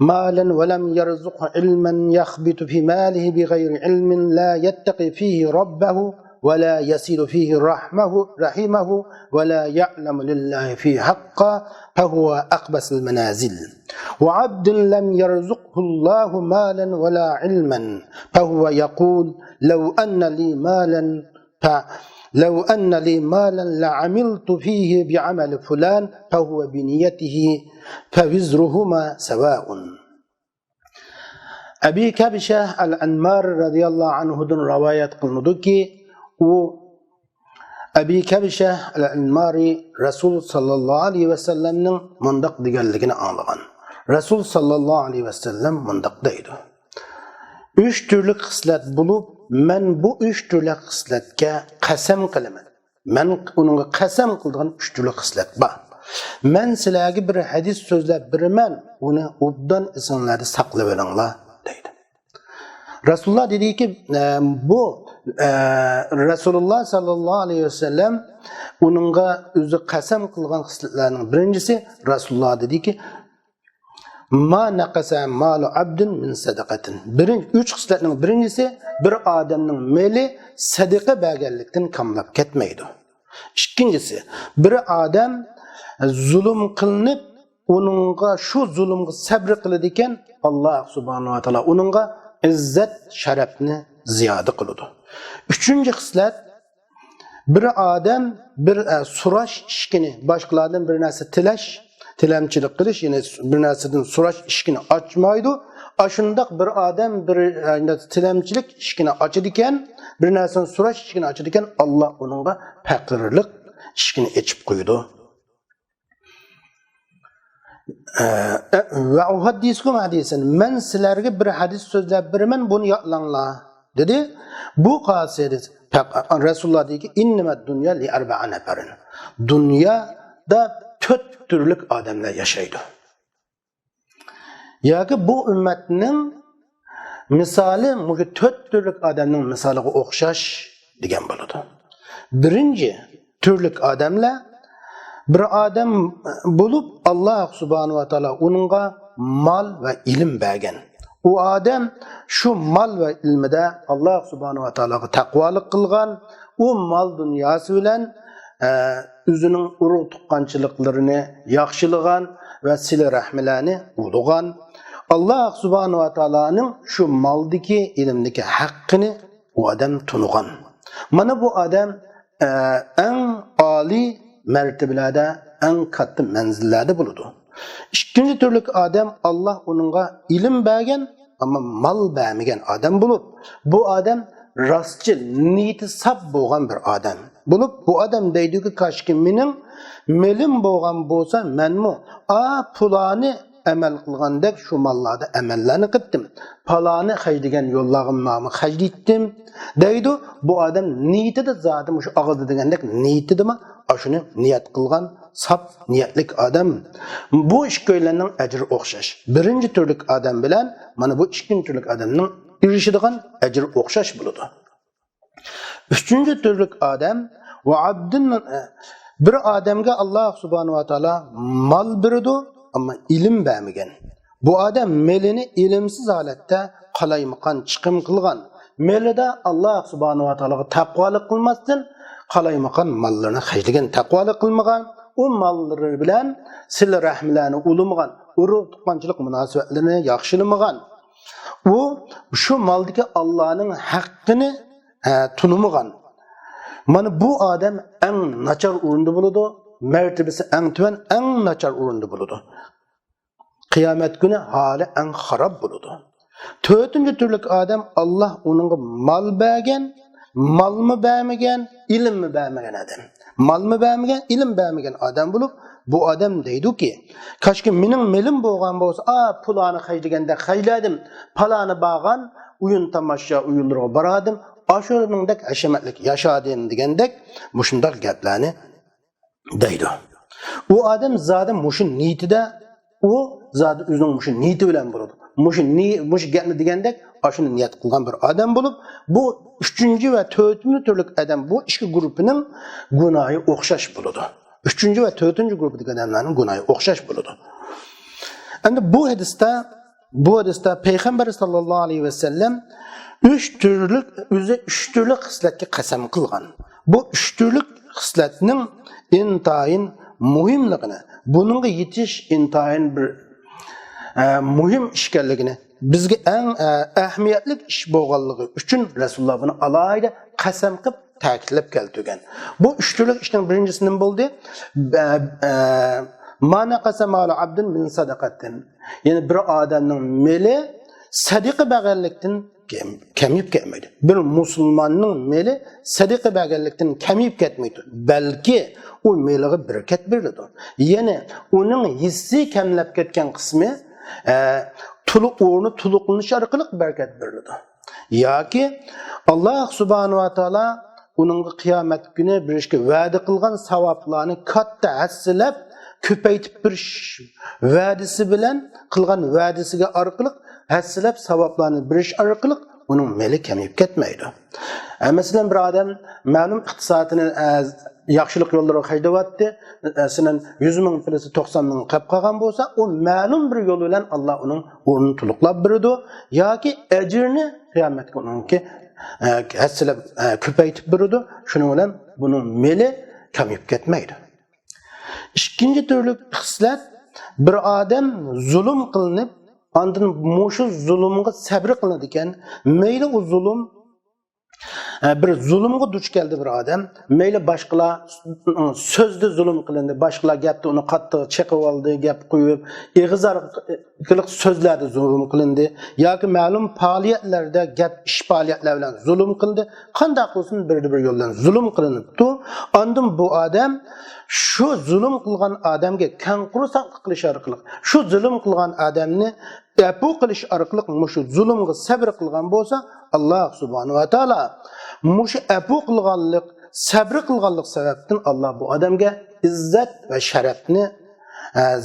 مالا ولم يرزقه علما يخبط في ماله بغير علم لا يتقي فيه ربه ولا يصل فيه رحمه ولا يعلم لله فيه حقا فهو أقبس المنازل وعبد لم يرزقه الله مالا ولا علما فهو يقول لو أن لي مالا لعملت فيه بعمل فلان فهو بنيته فوزرهما سواء أبي كبشة الأنمار رضي الله عنه دون رواية قلندوكي أبي كبشة الأنماري رسول صلى الله عليه وسلم مندق ديگلگini anlagan رسول صلى الله عليه وسلم مندق deydi 3 türlü xislat bulup men bu 3 türlü xislatga qasam qilaman. Men uningga qasam qilgan 3 türlü xislat bor. Men sizlarga bir hadis so'zlab beraman, uni obdan esinglarda saqlab olinglar deydi. Rasululloh dediki bu Rasululloh sallallohu alayhi vasallam uningga o'zi qasam qilgan xislatlarning birinchisi Rasululloh dediki ma naqasa malu abdin min sadaqatin. Birinchi 3 xislatning birincisi bir odamning meli sadaqa berganlikdan kamlab ketmaydi. Ikkinchisi bir odam zulm qilinib uningga shu zulmga sabr qiladi ekan Alloh subhanahu va taolo uningga izzat sharafni ziyoda qiladi. Üçüncü xislat bir odam bir so'rash ishkini boshqalardan bir narsa tilamchilik qilish, ya'ni bir narsadan so'rash ishkini ochmaydi. Ashundaq bir odam bir tilamchilik ishkini ochadi ekan, bir narsani so'rash ishkini ochadi ekan, Alloh uningga faqirlik ishkini ochib qo'ydi. Va uhaddiskum hadisan, men sizlarga bir hadis so'zlab beraman, buni yodlanglar dedi. Bu qasidi Rasululloh deyki innama dunya li arba'a nafarin. Dunyoda 4 türlük adamlar yaşaydı. Yoki bu ümmetning misali bu 4 türlük adamning misaliga o'xshash degan bo'ladi. Birinchi türlük adamlar bir odam bo'lib Alloh subhanahu va taolo uningga mal va ilm bergan. U odam shu mal va ilmida Alloh subhanahu va taologa taqvolik qilgan, u mal dunyosi bilan o'zining urug' tuqqanchiliklarini yaxshilagan va sila rahmilarni ulug'an. Alloh subhanahu va taoloning shu maldagi, ilmdagi haqqini u odam tunugan. Mana bu odam eng oliy martabalarda, eng katta manzillarda bo'ladi. İkinci türlük adam Allah onunla ilim bergen ama mal bermegen adam bulup bu adam rastçıl, niyeti sap boğan bir adam bulup bu adam deydi ki kaşki melim boğan bolsa men mu pulani emel kılgandek şu mallarda emellerini kıttım. Palani hacdigen yollağımı hacdittim deydi. Bu adam niyeti de zaten şu ağızda degendek niyeti de mi? Aşını niyet kılgan sap niyetlik adam. Bu iş köylerinin ecri okşaş. Birinci türlük adam bilen mana bu ikinci türlük adamның irişidigan ecri okşaş buludu. Üçüncü türlük adam ve abdin bir adamga Allah subhanahu wa taala mal berdi ama ilim bermegen. Bu adam melini ilimsiz halatda qalaymakan chiqim qilgan. Melida Allah subhanahu wa taolaga taqvolik qilmasdan qalaymakan mallarni hajligan, taqvolik qilmagan. O malları bilen sila rahmilerini ulumagan, urug' tuqqanchilik munosabatlarini yaxshilamagan. O şu maldaki Allah'ın hakkını tunumugan. Mana bu odam eng nachar o'rinda bo'ladi, martabasi eng tuvan, eng nachar o'rinda bo'ladi. Qiyomat kuni hali eng xarob bo'ladi. To'rtinchi turlik odam Alloh uningga mol bergan, malmı bermagan, ilmmi bermagan odam. Malmı bermagan, ilm bermagan odam bo'lib, bu odam deydi-ki, "Kaşki mening melim bo'lgan bo'lsa, pulani xaydiganda xayladim, palani bağan, uyun tamasha uyunlarga baradim, ashuningdek hashamatlik yashadim" degandek, mushundaq gaplarni deydi. U odam zodi mushu niyatida, u zodi o'zining mushu niyati bilan bo'ladi. Mushu gapni degandek, ashuni niyat qilgan bir odam bo'lib, bu 3-chi va 4-chi turlik odam bu ikki guruhining gunohi o'xshash bo'ladi. 3-chi va 4-chi guruhdagi odamlarning gunohi o'xshash bo'ladi. Endi bu hadisda payg'ambar sallallohu alayhi vasallam 3 turlik xislatga qasam qilgan. Bu 3 turlik xislatning intayin muhimligini, buningga yetish intayin bir muhim ishkanligini, bizga eng ahamiyatli ish bo'lganligi uchun Rasululloh buni alohida qasam qilib ta'kidlab keltirgan. Bu 3 turlik ishning birinchisi nima bo'ldi? Mana qasamalu abdun min sadaqatin. Ya'ni bir odamning meli sadaqa berganlikdan kamib ketmaydi. Bir musulmonning meli sadaqa berganlikdan kamib ketmaydi. Balki u meliga barakat beradi. Ya'ni uning hissi kamlab ketgan qismi o'rni tuluqlanish orqali barakat beriladi. Yoki Alloh subhanahu va taolo uning qiyomat kuni berishga va'da qilgan savoblarni katta hassilab ko'paytib berish va'dasi bilan qilgan va'dasiga orqali hassilab savoblarni berish orqali uning meli kamayib ketmaydi. Masalan bir odam ma'lum iqtisodini yaxshilik yo'llariga haydayapti, masalan 100 ming pulisi 90 ming qilib qolgan bo'lsa, u ma'lum bir yo'l bilan Alloh uning o'rnini to'liqlab beradi yoki ajrni qiyomatga uningki hassilab ko'paytib beradi. Shuning bilan buning meli kamayib ketmaydi. Ikkinchi turli xislat, bir odam zulm qilinib, ondan mushu zulmga sabr qiladi ekan, mayli u zulm bir zulmga duch keldi bir odam, mayli boshqalar so'zda zulm qilindi, boshqalar gapni uni qattiq chiqib oldi, gap qo'yib, ig'izarqiliq so'zlarda zulm qilindi yoki ma'lum faoliyatlarda gap ish faoliyatlar bilan zulm qildi. Qanday qilsin bir yo'ldan zulm qilinibdi. Ondan bu odam shu zulm qilgan odamga kanqurusoqlik qilish orqali, shu zulm qilgan odamni afu qilish orqali mushu zulmga sabr qilgan bo'lsa, Alloh subhanahu va taolo mushu afu qilganlik, sabr qilganlik sababdan Alloh bu odamga izzat va sharafni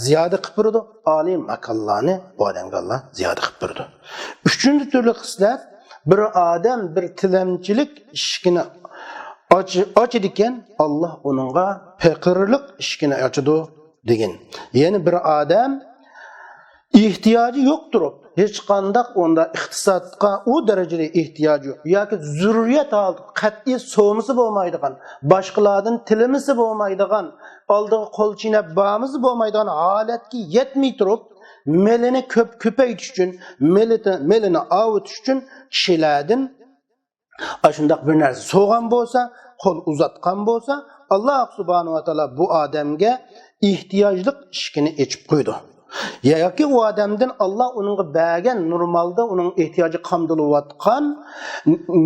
ziyoda qilib berdi, oliy makonlarni bu odamga Alloh ziyoda qilib berdi. Uchinchi turli xislat, bir odam bir tilamchilik ishkini ochadi ekan, Alloh uningga faqirlik ishkini ochadi degan. Ya'ni bir odam ihtiyoji yo'q turib, hech qanday onda iqtisodga u darajada ehtiyoji yo'q yoki zurriyat oldi qat'iy so'misi bo'lmaydigan, boshqalardan tilimisi bo'lmaydigan, oldiga qo'l chinab bamizi bo'lmaydigan holatga yetmay turib, melini ko'paytirish uchun, melini avutish uchun kishilardan ashundaq bir narsa so'g'an bo'lsa, qo'l uzatgan bo'lsa, Alloh subhanahu va taolo bu odamga ehtiyojlik ishkini echib qo'ydi. Yoki u odamdan Alloh uningga bergan normalda uning ehtiyoji qamdilayotgan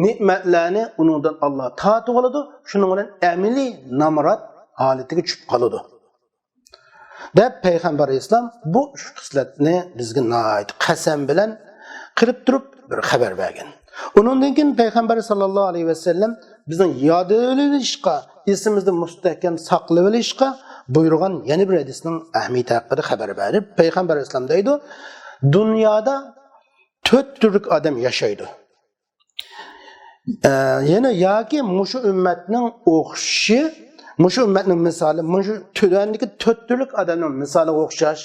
ne'matlarni uningdan Alloh tatib oladi. Shuning bilan amaliy namrat holatiga tushib qoladi. Deb payg'ambar islom bu xislatni bizga nihoyat qasam bilan qilib turib bir xabar bergan. Undan keyin payg'ambar sallallohu alayhi vasallam bizning yodlanishga, esimizda mustahkam saqlab olishga buyurgan yana bir hadisning ahamiyati haqida xabar berib, payg'ambar islom deydi, dunyoda 4 turlik odam yashaydi. Yana yoki mushu ummatning o'xshi, mushu ummatning misoli, mushu tudandagi 4 turlik odamning misoliga o'xshash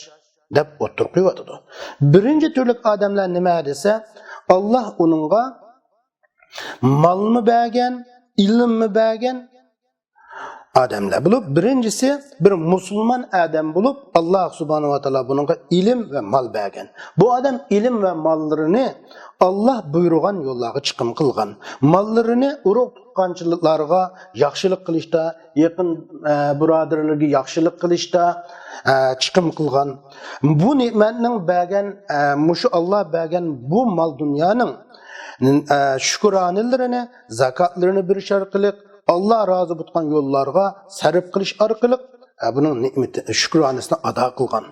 deb o'tirib qo'yadi. Birinchi turlik odamlar nima desa, Alloh uningga malni bergan, ilmni bergan, adamlar bulup, birincisi bir musulmon adam bulup, Allah subhanahu wa ta'ala bununla ilim ve mal bergen. Bu adam ilim ve mallarını Allah buyurgan yollarga chiqim qilgan. Mallarını urug' tuqqanchiliklarga yaxshilik qilishda, yaqin birodarlarga yaxshilik qilishda chiqim qilgan. Bu ne'matning bergan, mushu Allah bergan bu mal dunyoning shukronalarini, zakotlarini berish orqali Allah razı bo'lgan yo'llarga sarf qilish orqali buning ne'mati shukronasini ado qilgan.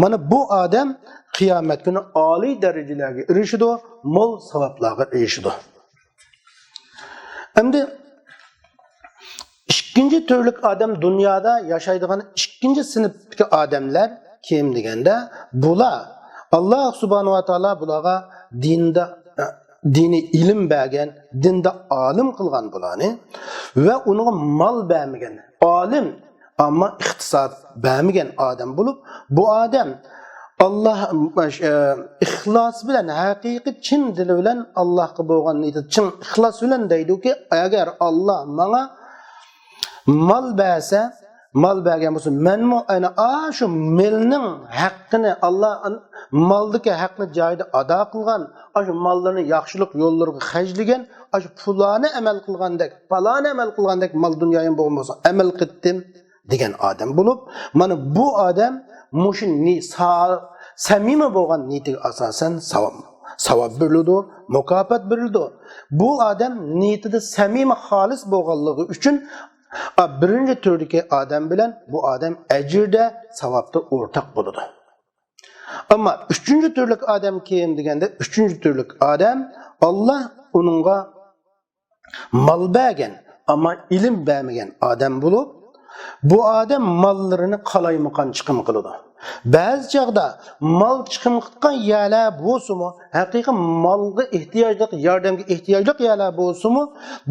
Mana bu odam qiyomat kuni oliy darajalarga erishadi, mol savoblarga erishadi. Endi ikkinchi turlik odam dunyoda yashaydigan ikkinchi sinfdagi odamlar kim deganda, bular Allah subhanahu wa taolo bularga dini ilim bergen, dinde alim kılgan bularni ve ona mal bermegen, alim ama iktisat bermegen adam bulup, bu adam Allah ihlas bilen, hakiki çin dili bilen Allah'a boğan neydi, çin ihlas bilen deydi ki, eğer Allah bana mal berse, mal bergen olsun, men mu yani şu melinin hakkını Allah maldaki hakkını cayda ada kılgan, şu mallarını yaxşılık yollarına hacligen, şu pulani emel kılgandek, falani emel kılgandek mal dünyayın boğulmasa emel kıttım degen adam bulup, mana bu adam muşun ni samimi boğan niyeti asasen savab verildi, mukafat verildi. Bu adam niyeti de samimi halis boğanlığı üçün birinci türdeki adam bilen bu adam ecirde, savapta ortak buludu. Ama üçüncü türlük adam kim degende, üçüncü türlük adam Allah onunla mal bergen ama ilim bermegen adam bulup, bu adam mallarını qalaymagan chiqim qiladi. Ba'zi chaqda mal chiqim qilgan yerlar bo'lsa-mu, haqiqiy malga ehtiyojli, yordamga ehtiyojli yerlar bo'lsa-mu,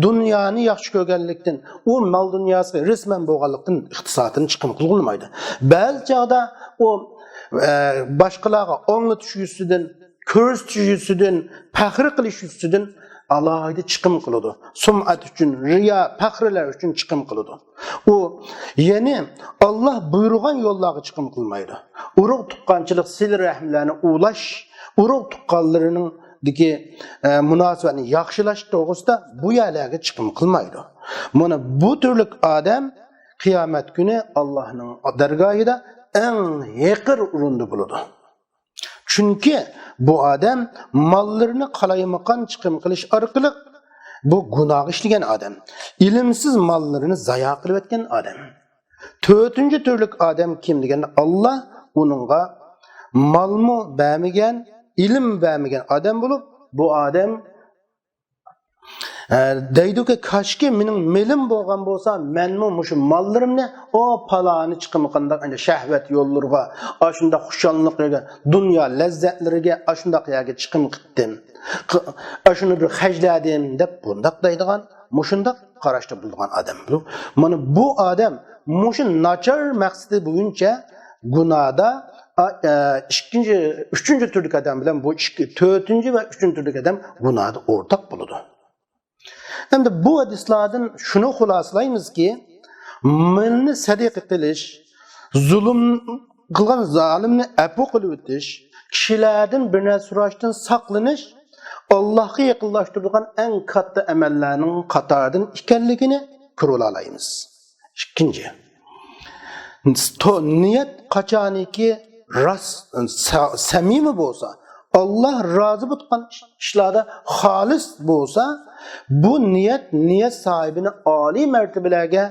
dunyoni yaxshi ko'rganlikdan, u mal dunyosi resmen bo'lganlikdan iqtisodini chiqim qilolmaydi. Ba'zi chaqda o başqalarga o'nglatish yuzidan, ko'rsatish yuzidan, faxr qilish yuzidan alohida chiqim qiladi. Sum'at uchun, riyo, faxrlar uchun chiqim qiladi. U ya'ni Allah buyurgan yo'llarga chiqim qilmaydi. Urug' tuqqanchilik, sil rahmlarni ulash, urug' tuqqanlarining deki münasebetini yaxshilash to'g'risida bu yerlarga chiqim qilmaydi. Mana bu turlik odam qiyomat kuni Allohning dargohida en yaqin o'rinda bo'ladi. Chunki bu odam mallarını qalaymagan chiqim qilish orqali bu gunoh ishlagan odam, ilimsiz mallarını zayo qilib o'tgan odam. To'rtinchi turlik odam kim deganda, Allah uningga malmu bermagan, ilim bermagan odam bo'lib, bu odam deydi ki, kaşki mening melim bo'lgan bo'lsa, menmu mushu mallarimni o palani chiqim qanday shahvat yo'llarga, ashunda xushalliqlarga, dunyo lazzatlariga, ashunda yerga chiqim qildim. Ashuni bir hajladim deb bundaq deydigan, mushundaq qarashda bo'lgan odam. Mana bu odam mushu nachar maqsadi bo'yicha gunohda üçüncü türlük adam bilen bu dördüncü ve üçüncü türlük adam gunohda ortak bo'ladi. Hem de bu hadislerden şunu xulosalaymiz ki, malni sadaqa qilish, zulm qilgan zolimni afu qilib o'tish, kishilardan bir narsa so'rashdan saqlanish Allohga yaqinlashtiradigan eng katta amallarning qatoridan ekanligini ko'ralaymiz. Ikkinchi, niyat qachoniki rost, samimi bo'lsa, Allah razı bo'lgan ishlarda xolis bo'lsa, bu niyat sahibini oliy martabalarga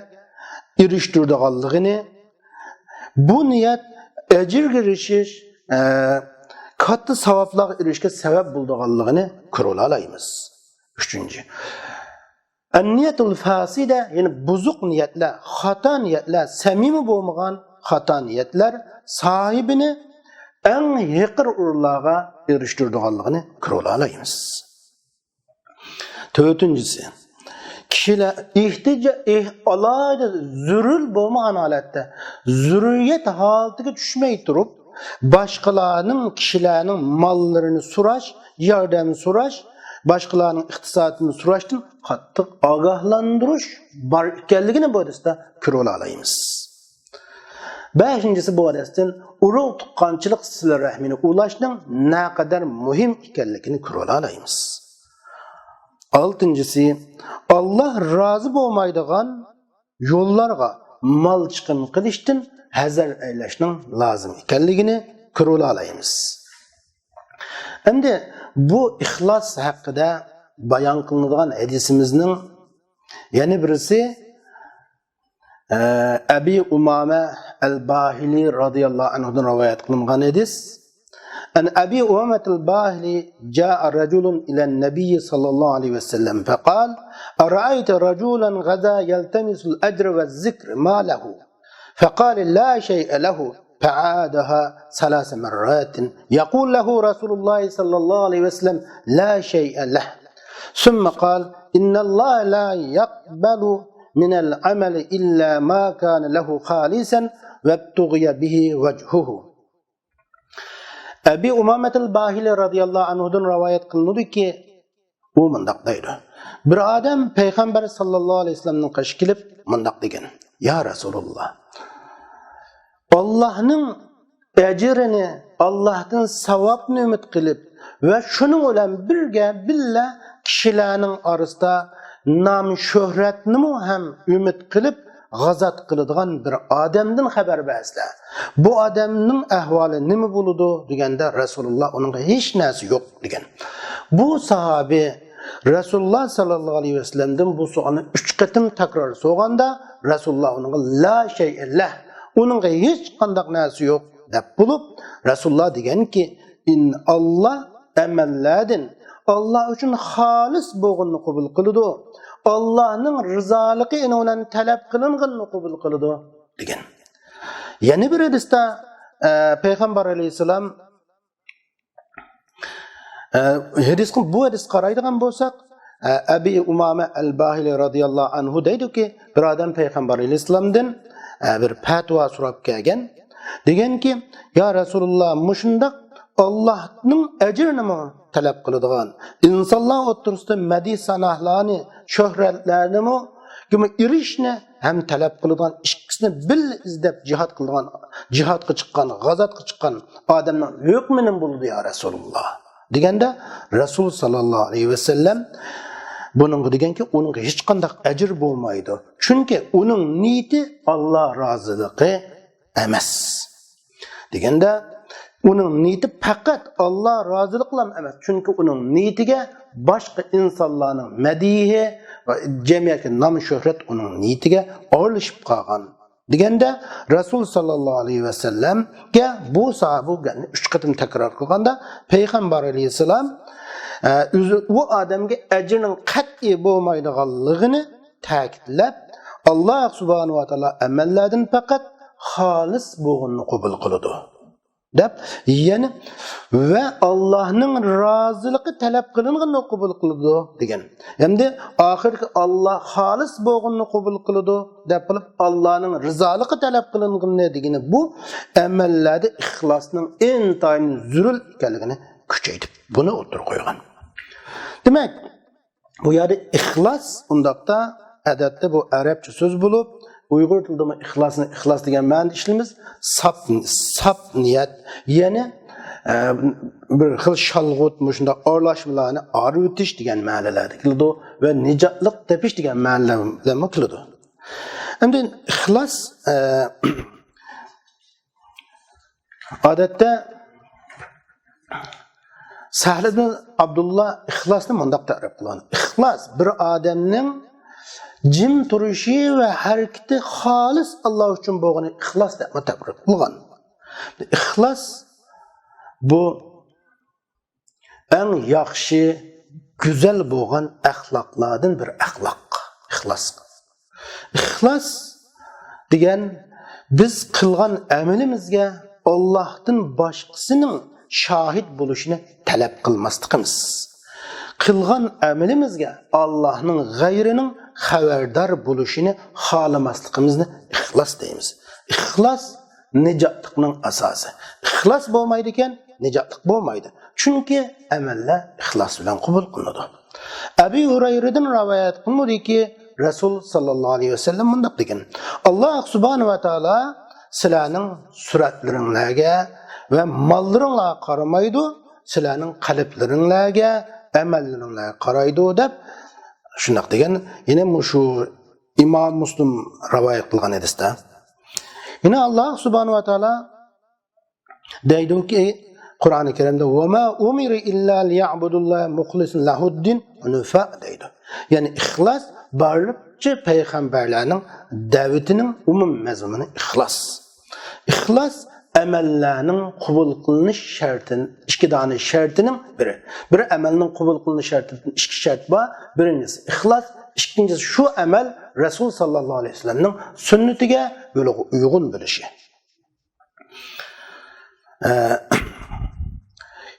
erishtirganligini, bu niyat ajrga erishish, katta savoblarga erishishga sabab bo'lganligini ko'ralaymiz. Uchinchi, an-niyatul fasida, ya'ni buzuq niyatlar, xato niyatlar, samimi bo'lmagan xato niyatlar sahibini en yaqin o'rinlarga erishtirganligini ko'ralaymiz. To'rtinchisi, kishilar alohida zurul bo'lmagan holatda, zurriyat holatiga tushmay turib, boshqalarning, kishilarning mollarini so'rash, yordam so'rash, başqalarning iqtisodini so'rashdan qattiq ogohlantirish bor ekanligini bu hadisda ko'rib olaymiz. 5-incisi bu hadisdan urug' tuqqanchilik silah rahmini ulashning naqadar muhim ekanligini ko'rib olaymiz. 6-incisi Allah rozi bo'lmaydigan yo'llarga mal chiqim qilishdan hazar aylashning lozim ekanligini ko'rib olaymiz. Endi bu ixlos haqida bayon qilinadigan hadisimizning yana birisi Abi Umama al-Bahili radhiyallohu anhudan rivoyat qilingan hadis. An Abi Umama al-Bahili jaa rajulun ila an-nabiy sallallohu alayhi wasallam faqala ara'ayta rajulan ghada yaltamisu al-ajra wa-adh-dhikr ma lahu faqala la shay'a lahu فعادها 3 مرات يقول له رسول الله صلى الله عليه وسلم لا شيء له ثم قال إن الله لا يقبل من العمل إلا ما كان له خالصا وابتغي به وجهه. Abi Umama al-Bahili radhiyallohu anhudan rivoyat qilinadi ki u mundaq deydi. Bir odam payg'ambar sallallohu alayhi vasallamning qarshi kelib mundaq degan: "Ya Rasululloh, Allah'ın ecrini, Allah'tan savabını ümit qilib ve şunun bilan birge billa kişilerinin arasında nam şöhretini hem ümit qilib g'azat qiladigan bir odamdan xabar bersizlar. Bu odamning ahvoli nima bo'ladi deganda Rasululloh uning hech narsa yo'q degan. Bu sahabi Rasululloh sallallohu alayhi vasallamdan bu savolni 3 qatim takror so'raganda Rasululloh uning la shay'illah Onunğa hiç qandaq narsa yo'q deb bo'lib Rasululloh deganki in Allah amalladin Allah uchun xolis bo'lganini qabul qiladi. Allahning rizoligi bilan talab qilinganini qabul qiladi degan. Yana bir hadisda payg'ambar alayhisalom bu hadis qaraydigan bo'lsak Abi Umama al-Bahili radhiyallohu anhu deydiki bir odam payg'ambar alayhisalomdan bir fatva so'rab kelgan. Deganki, "Ya Rasululloh, mushundaq Allohning ajrini talab qiladigan insonlar o'rtasida madih sanohlarni, shuhratlarni kimi irishni ham talab qiladigan ikkisini bil izlab jihodga chiqqan, g'azotga chiqqan odamning hukmining bo'ldi ya Rasululloh." Deganda Rasul sallallohu alayhi vasallam bunun deganki onun hech qanday ajr bo'lmaydi. Chunki uning niyati Alloh roziligi emas. Deganda uning niyati faqat Alloh rozilik bilan emas. Chunki uning niyatiga boshqa insonlarning madihi va jamiyatga nom shuhrat uning niyatiga o'rlashib qolgan. Deganda Rasul sallallohu alayhi vasallamga bu sahoba 3 qatim takror qilganda payg'ambar alayhisalom u odamga ajrning qat'iy bo'lmaydiganligini ta'kidlab Alloh subhanahu va taolo amallardan faqat xolis bo'lganini qabul qiladi deb, ya'ni va Allohning roziligi talab qilinganini qabul qiladi degan. Endi oxirgi Alloh xolis bo'lganini qabul qiladi deb bilib Allohning rizoligi talab qilinganini degani bu amallarda ixlosning intayin zurul ekanligini kuchaytirib buni o'tirib qo'ygan. Demek bu yerde ixlos undaqda adatda bu Arapça söz bulup Uyghur tilida ixlos degan ma'noda ishlaymiz. Sap niyat, ya'ni bir xil shalg'ut shunda aralashmalarni arib o'tish degan ma'nolarda keladi va nijotlik tepish degan ma'nolarga keladi. Endi ixlos odatda Sahl ibn Abdullah ixlosni mundaq ta'rif qilgan. Ixlos bir odamning jim turishi va harakati xolis Alloh uchun bo'lgani ixlos deb ta'rif qilgan. Ixlos bu eng yaxshi, go'zal bo'lgan axloqlardan bir axloq. Ixlos degan biz qilgan amalimizga Allohdan boshqasining şahit buluşunu talep qilmasligimiz. Qilgan amalimizga Allohning g'ayrinin xabardor buluşunu xolamasligimizni ixlos deymiz. Ixlos nijotlikning asosi. Ixlos bo'lmaydi ekan necatlık bo'lmaydi. Chunki amallar ixlos bilan qabul qilinadi. Abi Hurayradan rivoyat qilinadiki, Rasul sallallohu alayhi vasallam bunday degan: Alloh subhanahu va taolo sizlarning suratlaringizga va mollaringizga qaramaydi, sizlarning qalblaringizga, amallaringizga qaraydi deb shunday degan. Yine shu İmam Muslim rivoyat qilgan hadisda. Yine Allah subhanahu va taolo deydi-ki Qur'oni Karimda "Va ma umiru illa liya'budullaha mukhlisin lahuddin hunafa" deydi. Yani ixlos barliqcha payg'ambarlarning da'vatining umum mazmuni ixlos. Ixlos amallarning qabul qilinish shartining ikki dona shartining biri. Bir amalning qabul qilinish shartining ikki shart bor. Birinchisi ixlos, ikkinchisi shu amal Rasul sallallohu alayhi vasallamning sunnatiga uygun bo'lishi.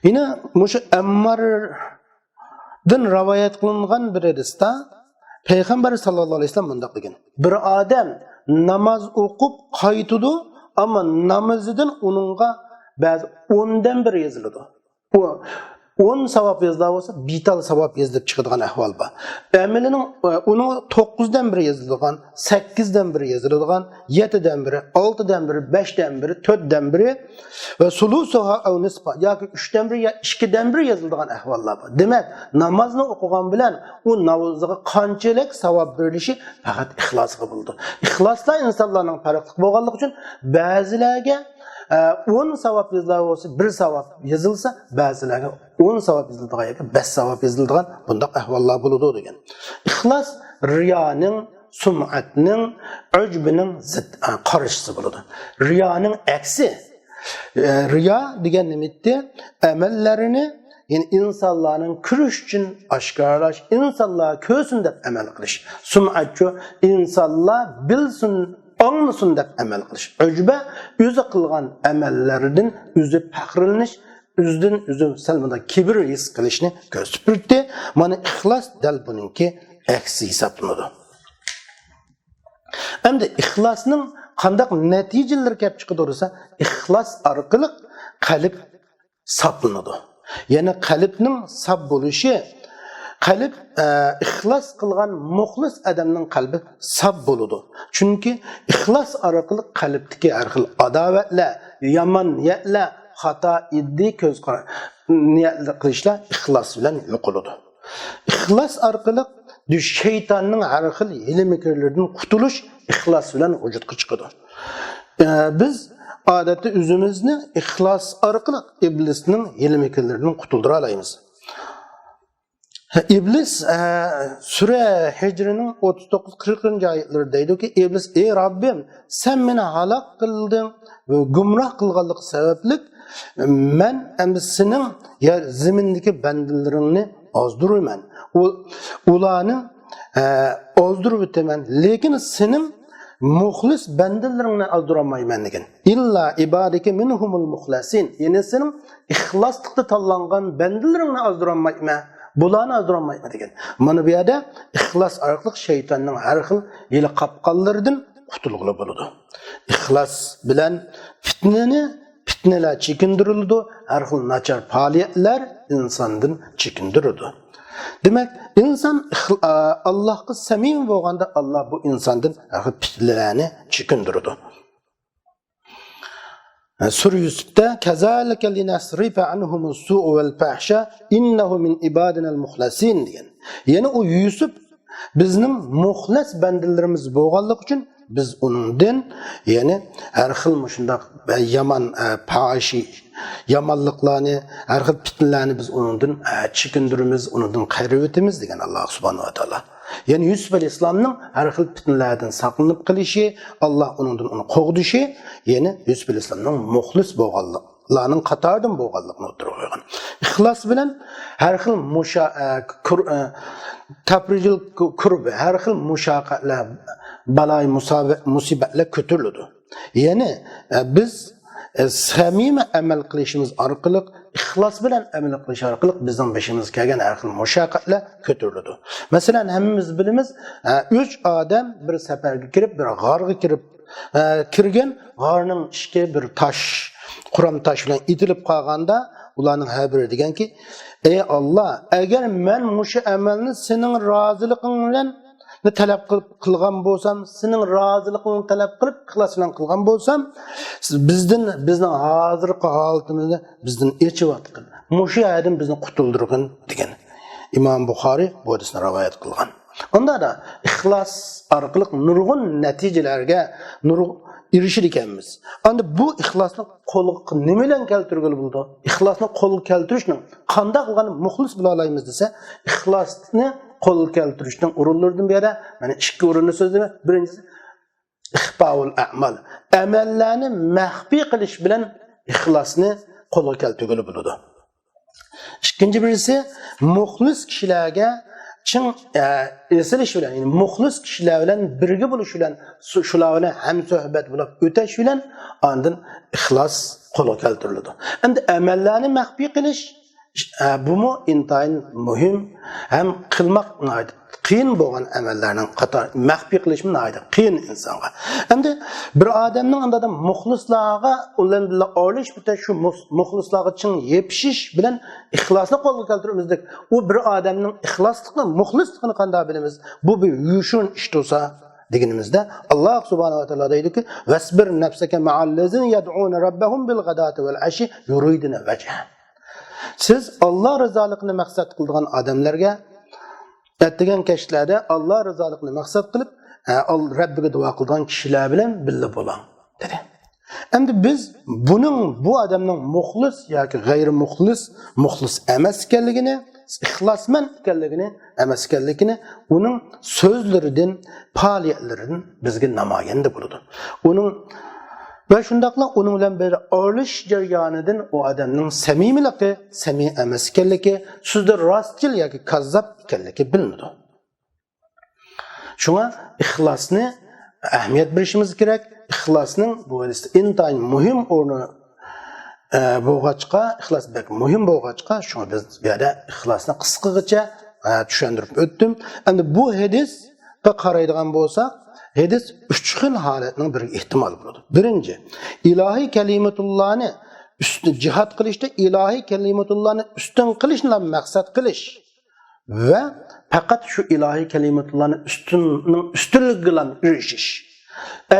Yine Mushu Ammar'dan rivoyat qilingan bir hadisda Payg'ambar sallallohu alayhi vasallam bunday degan: bir odam namoz o'qib qaytidi, ammo namozidan uningga ba'zi 10dan bir yoziladi. 10 savab yazıldığı olsa bital savab yazılıp çıkıdığan ahval var. Əməlinin onun 9'dan biri yazıldığan, 8'den biri yazıldığan, 7'den biri, 6'dan biri, 5'den biri, 4'den biri ve sulusuha ev nisba ya ki 3'den biri ya 2'den biri yazıldığan ahvallar var. Demek namazını okugan bilen o namazıga qanchalik savab verilişi fakat ixlasga buldu. İxlasla insanların farqlı bolganligi uchun ba'zilarga 10 savab yazılar olsa 1 savab yazılsa ba'zilarga 10 savab yazıldığına yakın 5 savab yazıldığın bunda ahvallar buludu degan. İxlas riyanın, sum'atning, ujbning qarshisi buludu. Riyanın aksi. Riya degan nimati amallarini yani insanların kürüş için aşkarlaş, insanlar kösün deb amal qilish. Sum'atchu insanlar bilsin anlasın deb amal qilish. Ujba o'zi qilgan amallaridan o'zi faxrlanish, o'zidan o'zi salmada kibr his qilishni ko'rsatdi. Mana ixlos dal buningki aksi hisoblanadi. Endi ixlosning qanday natijalar kelib chiqadi desa, ixlos orqali qalb saqlanadi. Yani qalbning sab bo'lishi, qalb ixlos qilgan muxlis odamning qalbi sab bo'ladi. Chunki ixlos orqali qalbdagi har xil adovatlar, yomon niyatlar, xato iddi ko'z niyatlar qilishlar ixlos bilan yo'qoladi. Ixlos orqali shaytonning har xil hiyla-mikrlardan qutulish ixlos bilan vujudga chiqadi. Biz odatda o'zimizni ixlos orqali iblisning hiyla-mikrlaridan qutuldira olamiz. İblis Sure Hicr'nin 39-40. ayetleri deydi ki İblis ey Rabbim sen beni halak kıldın ve gumrah kılganlık sebeplik men endi senin yer zimindeki bendelerini azdırıyman. Ulanı azdırıp ötemen. Lekin senin muhlis bendelerini azdıramayman degen. İlla ibadike minhumul muhlasin. Yani senin ihlaslıkta tallangan bendelerini azdıramayman. Bularni azdıramayman degen. Mana bu yerda ixlos orqali shaytonning har xil yili qapqanlaridan qutulg'ili bo'ladi. Ixlos bilan fitnalar chekindiriladi, har xil nachar faoliyatlar insondan chekindiriladi. Demak, inson Allohga samimiy bo'lganda Alloh bu insondan har xil fitnalarni chekindiradi. Sura Yusuf'ta "Kazalike linasrifa anhumus su'u vel fahşa innehu min ibadinal muhlasin" degan. Yani o Yusuf bizning muxlis bandalarimiz bo'lganligi uchun biz uningdan yani har xil shunday yomon fahishi yomonliklarni, har xil fitnalarni biz uningdan chekindiramiz, uningdan qayritamiz degan Alloh subhanahu va taolo. Yani Yusuf Aleyhisselam'ın her xil fitnelerden saklanıp kılışı, Allah onundan onu qoğduşu, yani Yusuf Aleyhisselam'ın muhlis boğallıqlarının qatardan boğallıqını oturuyor. İxlas bilen her xil tapricil kurbi, her xil muşaqatlar, balay musibetler kötürlüdü. Yani biz samimi amel qilishimiz orqali ixlos bilan amal qilish orqali bizning beshimizga kelgan har xil mushaqqatlar ko'tariladi. Masalan, hammamiz bilamiz, 3 odam bir safarga kirib, bir g'orga kirgan, g'orning ichiga bir tosh Quram taş bilan itilib qolganda ularning har biri deganki, ey Alloh, agar men mushu amalni sening roziliqing bilan talab qilgan bo'lsam, sening roziliqingni talab qilib ixlos bilan qilgan bo'lsam, bizning hozirgi holatimizni bizdan echiyotgan. Mushu aydan bizni qutuldirgin degan. İmam Buxoriy bu hadisni rivoyat qilgan. Onda da ixlos orqali nurg'un natijalarga erishir ekanmiz. Endi bu ixlosni qo'lga nima bilan keltirgili bo'ldi? Ixlosni qo'lga keltirishning qanday qilgani muxlis bo'la olamiz desa, ixlosni qo'lga keltirishning o'rinlaridan biri mana ikki o'rinni so'zlayman. Birinchisi ixfaul a'mal. Amallarni maxfiy qilish bilan ixlosni qo'lga keltirgili bo'ladi. İkinci birisi muxlis kishilarga chin esilish bilan, ya'ni muxlis kishilar bilan birga bo'lish bilan, shular bilan hamsuhbat bo'lib o'tash bilan ondan ixlos qo'lga keltiriladi. Endi amallarni maxfiy qilish bu intayin muhim, ham qilmoq qiyin bo'lgan amallarning qator maxfiy qilish qiyin insonga. Endi bir odamning unda muxlislarga ular bilan o'rlish bitta shu muxlislarga chin yepishish bilan ixlosni qo'lga keltirishimizda u bir odamning ixlosligini, muxlisligini qanday bilamiz? Bu bir yushin ish bo'lsa deganimizda Alloh subhanahu va taolo deydiki: "Vasbir nafsaka ma'allazina yad'una rabbahum bil ghadati wal ashi yuriduna wajha." Siz Alloh rizoligini maqsad qilgan odamlarga aytgan kashlarda Alloh rizoligini maqsad qilib Rabbiga duo qilgan kishilar bilan birga bo'ling dedi. Endi biz bu odamning muxlis yoki g'ayri muxlis emas ekanligini, ixlosmand ekanligini, emas ekanligini uning so'zlaridan, faoliyatlaridan bizga namoyon bo'ladi. Uning ve şundaqla onun bilan bir o'rlish jarayonidan o odamning samimiligi, samiy emas ekanligi, so'zda rostchil yoki kazzab ekanligi bilinadi. Shunga ixlosni ahamiyat berishimiz kerak. Ixlosning bu intayin muhim o'rni bo'lg'achqa, ixlos bek muhim bo'lg'achqa, shunga biz bu yerda ixlosni qisqacha tushuntirib o'tdim. Endi bu hadisga qaraydigan bo'lsak, hadis 3 xil holatning bir ehtimol bo'ladi. Birinchi, ilohiy kalimatullohni jihad qilishda ilohiy kalimatullohni ustun qilishni maqsad qilish va faqat shu ilohiy kalimatullohni ustunligi bilan erishish.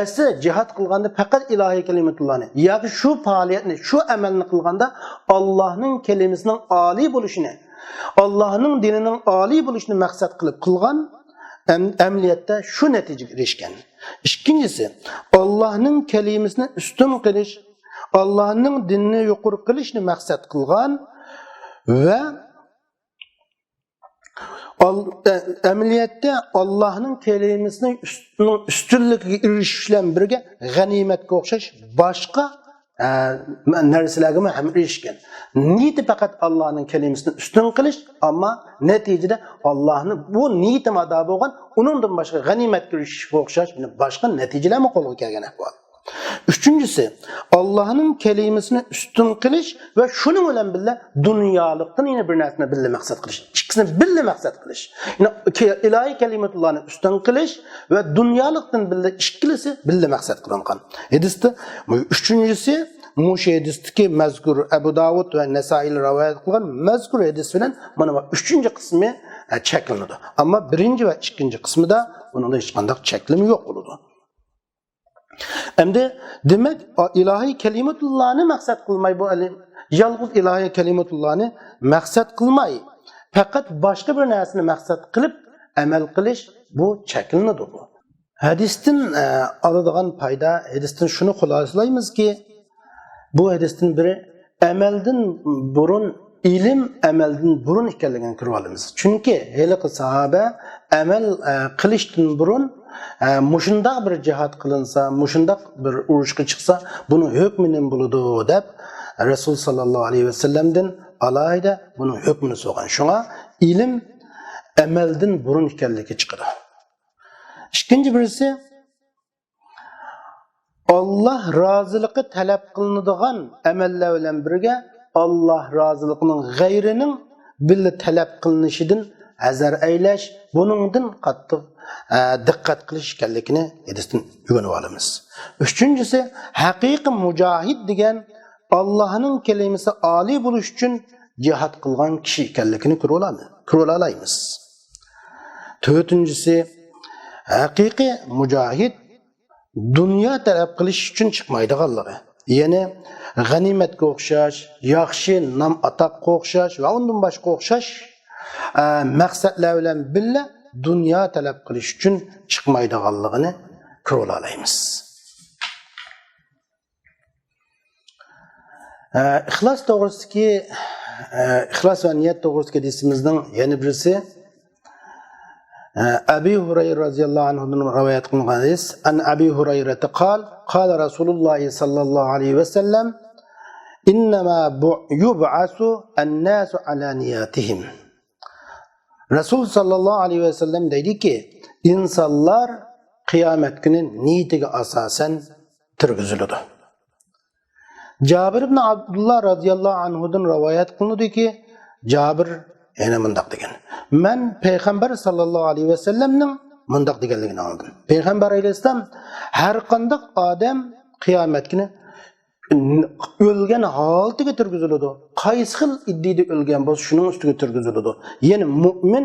Asli jihad qilganda faqat ilohiy kalimatullohni yoki shu faoliyatni, shu amalni qilganda Allohning kalimasining oliy bo'lishini, Allohning dinining oliy bo'lishini maqsad qilib qilgan amaliyotda şu netice erişken. İkincisi, Allah'ın kelimesini üstün kılış, Allah'ın dinini yukarı kılışını maksat kılgan ve ameliyette Allah'ın kelimesini üstünlüğü erişilen birge ganimetke okşaş başka narsalarga ham erishgan. Niyati faqat Allohning kalimasining ustun qilish, ammo natijada Allohning bu niyati mado bo'lgan, uningdan boshqa g'animatga erishishga o'xshash boshqa natijalarni qo'lga kelgan ahvol. Uchinchisi, Allohning kalimasini ustun qilish va shuning bilan birga dunyolikdan yana bir narsani birga maqsad qilish. Ikkisini birga maqsad qilish. Ilohiy kalimatullohni ustun qilish va dunyolikdan birga ikkilisi birga maqsad qilingan. Hadisda uchinchisi Mush hadisdagi mazkur Abu Davud va Nasoiy rivoyat qilgan mazkur hadis bilan mana bu uchinchi qismi cheklanadi. Ammo birinchi va ikkinchi qismida uning hech qanday cheklimi yo'q bo'ladi. Endi demek ilahi kelimetullohni maqsad qilmay bu yolg'iz ilahi kelimetullohni maqsad qilmay faqat boshqa bir narsani maqsad qilib amal qilish bu cheklanadi bu. Hadisdan oladigan foyda, hadisdan shuni xulosalaymizki, bu hadisdan biri amaldan burun ilim amaldan burun ekanligini ko'rib olamiz. Chunki haliqi sahoba amal qilishdan burun mushundaq bir jihad qilinsa, mushundaq bir urushga chiqsa, buni hukmi nima bo'ladi deb Rasul sallallohu alayhi vasallamdan alayda buni hukmini so'ragan. Shunga ilim amaldan burun ekanligi chiqadi. İkinci birisi Allah roziligi talab qilinadigan amallar bilan birga Allah roziligining g'ayrining birga talab qilinishidan hazar aylash, buningdan qattiq diqqat qilish ekanligini hadisdan o'rganib olamiz. Uchinchisi haqiqiy mujohid degan Allah'ın kelimesi ali buluş için cihat kılgan kişi ekanligini ko'ra olamiz. To'rtinchisi, haqiqiy mujahid dunyo talab qilish uchun chiqmaydiganligi. Ya'ni g'animatga o'xshash, yaxshi nom atoqqa o'xshash va undan boshqa o'xshash maqsadlar bilan birga dunyo talab qilish uchun chiqmaydiganligini ko'ra olamiz. İxlos to'g'risidagi ixlos va niyat to'g'risidagi hadisimizning yana birisi Abi Hurayra radhiyallohu anhudan rivoyat qilingan hadis. An Abi Hurayra qala Rasululloh sallallohu alayhi va sallam innama yub'asu an-nasu ala niyatihim. Rasul sallallohu alayhi va sallam deydiki, insonlar qiyomat kuni niyatiga asosan tirgiziladi. Jabir ibn Abdullah radhiyallohu anhudan rivoyat qilinadiki, Jabir yana mundaq degan. Men payg'ambar sallallohu alayhi va sallamning mundaq deganligini oldim. Payg'ambar alayhisalom har qanday odam qiyomat kuni o'lgan holatiga turgiziladi. Qaysi xil iddida o'lgan bo'lsa, shuning ustiga turgiziladi. Ya'ni mu'min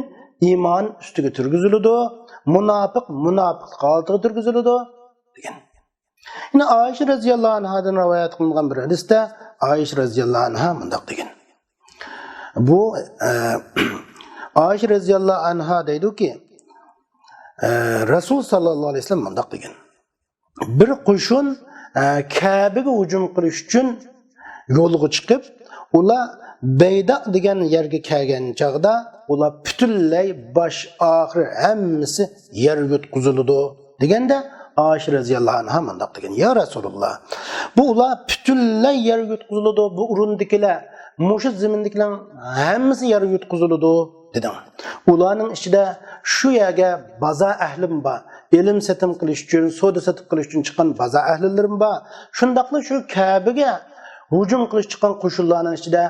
iymon ustiga turgiziladi, munofiq munofiqlik holatiga turgiziladi degan. Yine Ayşe radhiyallohu anhadan rivoyat qilingan bir hadisda Ayşe radhiyallohu anha mundaq degan. Bu Ayşe radhiyallohu anha deydiki, Rasul sallallohu alayhi vasallam mundaq degan. Bir qo'shin Ka'baga hujum qilish uchun yo'lga chiqib, ular Bayda degan yerga kelgan chaqda ular butunlay bosh oxir hammasi yer yutqiziladi deganda Ayşe radhiyallohu anha mundaq degan. Ya Rasululloh, bu ular butunlay yer yutqiziladi, bu urundikilar, mushu zamindikilar hammasi yer yutqiziladi dedim. Ularning ichida shu yerga bozor ahlim bor, ilm satim qilish uchun, savdo satib qilish uchun chiqqan bozor ahlilarim bor. Shundaqla shu Ka'baga hujum qilish chiqqan qo'shinlarning ichida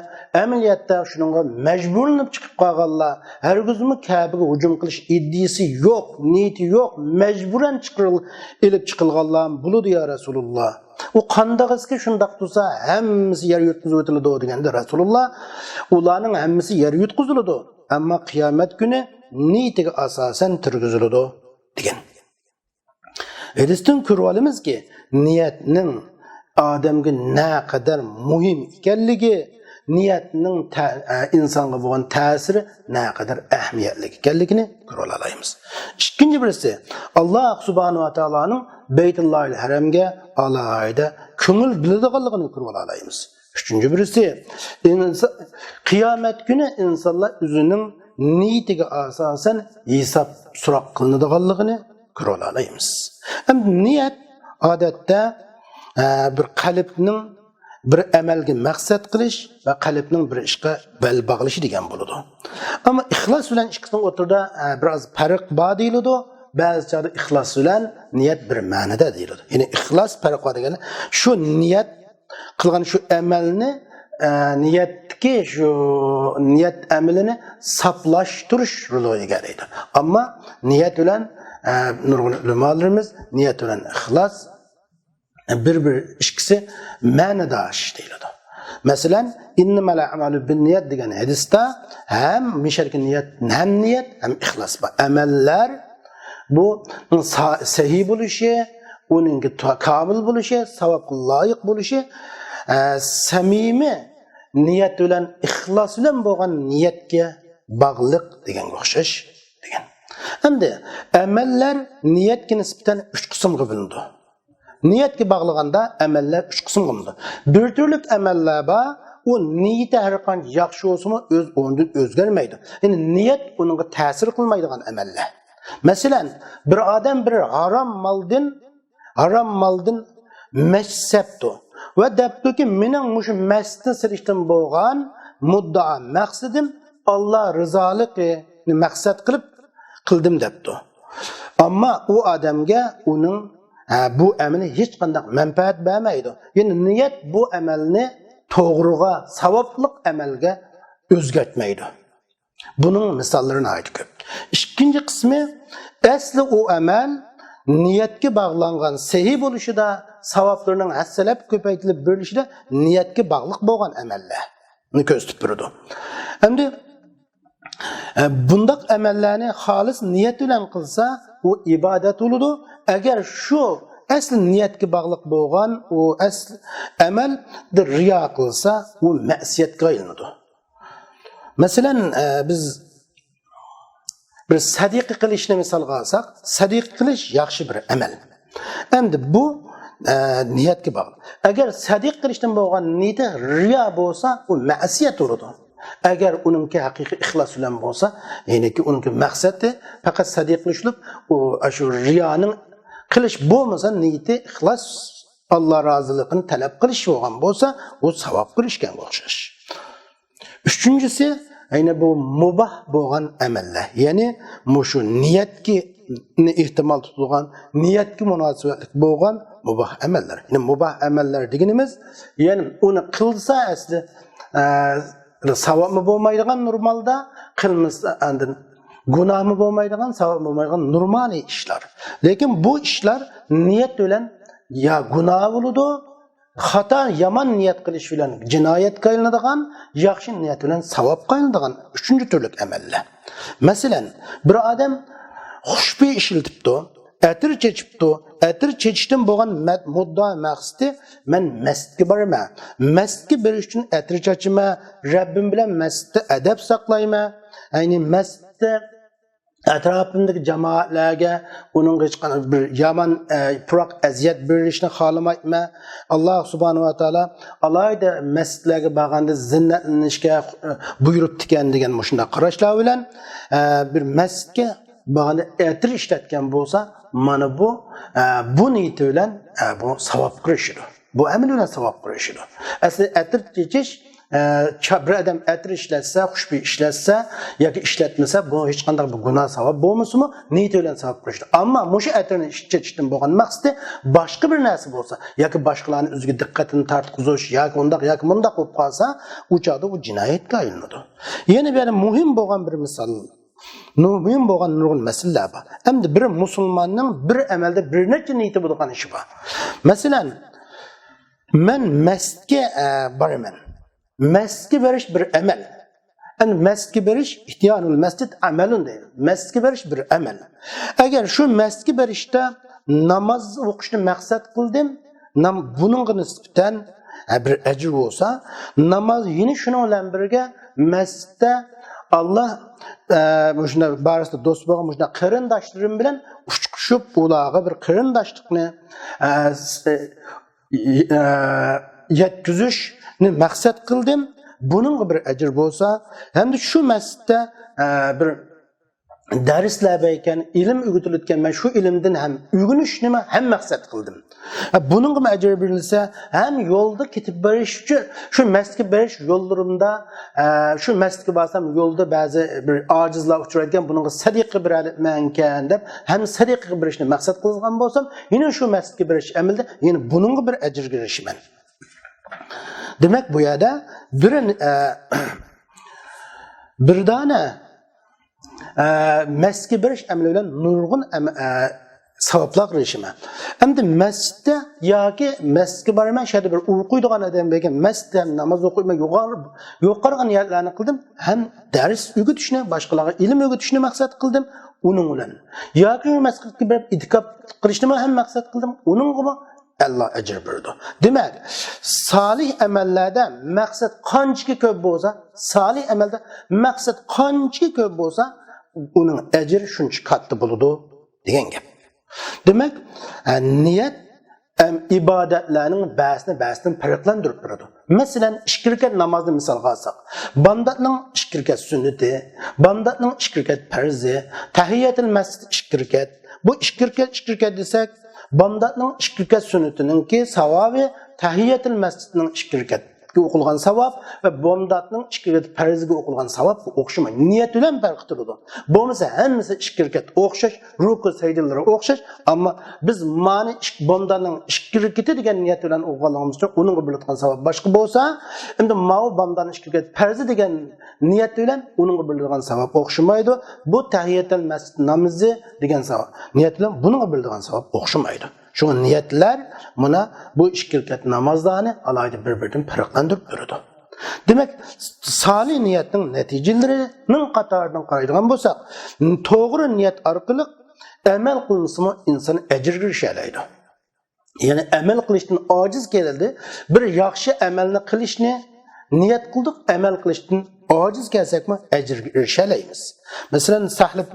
amaliyotda shunga majburlanib chiqib qolganlar, hargizmi Ka'baga hujum qilish iddisi yo'q, niyati yo'q, majburan ilib chiqilganlar bo'ladi ya Rasululloh. U qandaqski shundaq tursa hammasi yer yutqizib o'tiladi deganda Rasululloh ularning hammasi yer yutqiziladi, ammo qiyomat kuni niyatiga asosan turgiziladi degan. Hadisdan ko'rib olamizki, niyatning odamga ne kadar muhim ekanligi, niyatning insonga bo'lgan ta'siri ne kadar ahamiyatli ekanligini ko'ra olamiz. Ikkinchi birisi, Alloh subhanahu va taoloning Baytullohil Haramga alohida ko'ngil biladiganligini ko'ra olamiz. Üçüncü birisi, qiyomat kuni insonlar o'zining niyatiga asosan hisob so'roq qilinadiganligini ko'ra olamiz. Ham niyat odatda bir qalbning bir amalga maqsad qilish va qalbning bir ishga bel bog'lishi degan bo'ladi. Ammo ixlos bilan ikkisining o'rtada biroz farq bor deyiladi. Ba'zi chog'da ixlos bilan niyat bir ma'noda deyiladi. Ya'ni ixlos farq bor degani shu niyat qilgan shu amalni niyatki shu niyat amalini saflashtirish roliga qaraydi. Ammo niyat bilan nurg'un ulamolarimiz niyat bilan ixlos bir ikisi ma'nodosh deyiladi. Masalan, innamal a'malu binniyat degan hadisda ham misharki niyat, ham niyat, ham ixlos bor. Amallar bu sahih bo'lishi, uning komil bo'lishi, savobga loyiq bo'lishi, samimiy niyat bilan ixlos bilan bo'lgan niyatga bog'liq deganga o'xshash degan. Endi amallar niyatga nisbatan 3 qismga bo'linadi. Niyatga bog'laganda amallar 3 qismga bo'linadi. Bir turlik amallar bor, u niyati har qancha yaxshi bo'lsa-mu o'z o'rnidan o'zgarmaydi. Ya'ni niyat uningga ta'sir qilmaydigan amallar. Masalan, bir odam bir harom maldan mashsabdi va debdiki mening mushu masdan sirishdan bo'lgan muddao maqsadim Alloh rizoligini maqsad qildim debdi. Ammo u odamga uning bu amali hech qanday manfaat bermaydi. Ya'ni niyat bu amalni to'g'riga, savoblik amalga o'zgartmaydi. Buning misollarini aytib ko'p. Ikkinchi qismi asli u amal niyetga bağlangan sahih bo'lishida, savoblarning hassalab ko'paytirilib berilishida niyetga bog'liq bo'lgan amallarni ko'rsatib turadi. Endi bundaq amallarni xolis niyat bilan qilsa, u ibodat bo'ladi. Agar shu asl niyatga bog'liq bo'lgan u asl amalda riyo qilsa, u ma'siyatga aylanadi. Masalan, biz bir sadiqa qilishni misolga olsak, sadiqa qilish yaxshi bir amal. Endi bu niyatga bog'liq. Agar sadiqa qilishdan bo'lgan niyati riyo bo'lsa, u ma'siyat bo'ladi. Agar uningki haqiqiy ixlos bilan bo'lsa, ya'niki uningki maqsadi faqat sadiq qilishib, u shu riyoning qilish bo'lmasa, niyati ixlos, Alloh roziligini talab qilish bo'lgan bo'lsa, u savob qilishgan o'xshash. Uchinchisi, ayni bu mubah bo'lgan amallar. Ya'ni shu niyatga ehtimol tutilgan, niyatga munosabatli bo'lgan mubah amallar. Ya'ni mubah amallar deganimiz, ya'ni uni qilsa asli savobmi bo'lmaydigan normalda, qilmasa andin gunohmi bo'lmaydigan, savob bo'lmaydigan normal ishlar. Lekin bu ishlar niyat bilan ya gunoh bo'ladi, xato yomon niyat qilish bilan jinoyatga aylanadigan, yaxshi niyat bilan savobga aylanadigan uchinchi turlik amallar. Masalan, bir odam xushbo'y ishlatibdi, atir chechibdi, atir chechishdan bo'lgan muddo maqsadi men masjidga boraman. Masjidga borish uchun atir chechima, Rabbim bilan masjidda adab saqlayman. Ayni masjidda atrofimdagi jamoatlarga uning hech qanday bir yomon puroq aziyat berilishni xohlamayman. Alloh subhanahu va taolo alayda masjidlarga borganda zinnatlanishga buyuribdi ekan degan shunday qarashlar bilan bir masjidga borganda atir ishlatgan bo'lsa, mana bu niyat bilan bu savob qilishdir. Bu amal bilan savob qilishdir. Asli atir chechish bir adam atir ishlatsa, xushbo'y ishlatsa yoki ishlatmasa, bu hech qanday bir gunoh savob bo'lmasmi, niyat bilan savob qilishdir. Ammo mushu atirni chechishdan bo'lgan maqsadi boshqa bir narsa bo'lsa, yoki boshqalarning o'ziga diqqatini tortqizish yoki undaq yoki bundaq bo'lib qolsa, u chog'da u jinoyatga aylanadi. Yana bir muhim bo'lgan bir misol, muhim bo'lgan nurg'un masalalar bor. Endi bir musulmonning bir amalda bir necha niyati bo'lgan ishi bor. Masalan, men masjidga boraman. Masjidga borish bir amal. Endi masjidga borish ihtiyanul masjid amalun deydi. Masjidga borish bir amal. Agar shu masjidga borishda namoz o'qishni maqsad qildim, buningga nisbatan bir ajr bo'lsa, namoz yine shuni bilan birga masjidda Allah shuna barasida do'st bo'lgan shuna qarindoshlarim bilan ushqishib, ularga bir qarindoshlikni yetkazishni maqsad qildim. Buning bir ajr bo'lsa, hamda shu masjidda bir darslar ekan, ilm o'rgatilayotgan, men shu ilmdan ham o'rganishni ham maqsad qildim. Buning ham ajr berilsa, ham yo'lda ketib borish uchun shu masjidga borish yo'llarimda, shu masjidga borsam yo'lda ba'zi bir ojizlar uchraydigan, buningga sadiqa beraman deb, ham sadiqa berishni maqsad qilgan bo'lsam, yana shu masjidga borish amalda, yana buningga bir ajrga erishaman. Demak, bu yerda bir dona masjidga borish amali bilan nurg'un savoblar qilishman. Endi masjidda yoki masjidga boraman, shada bir o'qiydigan odam bo'lgan, masjidda namoz o'qiyman, yo'qargan niyatlarni qildim, ham dars o'rgatishni, boshqalarga ilm o'rgatishni maqsad qildim, uning bilan. Yoki masjidga borib itikob qilishni ham maqsad qildim, uning bilan Allah ajr berdi. Demak, salih amallarda maqsad qancha ko'p bo'lsa, salih amalda maqsad qancha ko'p bo'lsa, uning ajri shuncha katta bo'ladi degan gap. Demak, niyat ibodatlarning ba'zidan farqlantirib turadi. Masalan, 2 rakat namozni misolga olsak, bandatning 2 rakat sunnati, bandatning 2 rakat farzi, tahiyatul masjid 2 rakat. Bu 2 rakat desak, bandatning 2 rakat sunnatiningki savobi tahiyatul masjidning 2 rakat o'qilgan savob va bandatning 2 rakat farziga o'qilgan savob o'xshamaydi. Niyat bilan farq turadi. Bo'lmasa hammasi 2 rakat o'xshash, ruku sajdalar o'xshash, ammo biz ma'ni bandatning ishkirkiti degan niyat bilan o'qiganligimiz uchun uningga beriladigan savob boshqa bo'lsa, endi mau bamdan ishkirkat farzi degan niyat bilan uningga beriladigan savob o'xshamaydi. Bu tahiyatul masjid namozi degan savob. Niyat bilan buningga beriladigan savob o'xshamaydi. Şu niyetler buna bu ishkirkat namozlarni alayda bir-biridan farqlantirib turadi. Demek salih niyetin neticelerinin qatoridan qaraydigan bo'lsak, to'g'ri niyat orqali amal qilsa inson ajrga erishalaydi. Ya'ni amal qilishdan ojiz keldi, bir yaxshi amalni qilishni niyat qildik, amal qilishdan ojiz kelsakmi ajrga erishalaymiz. Masalan, Sahlib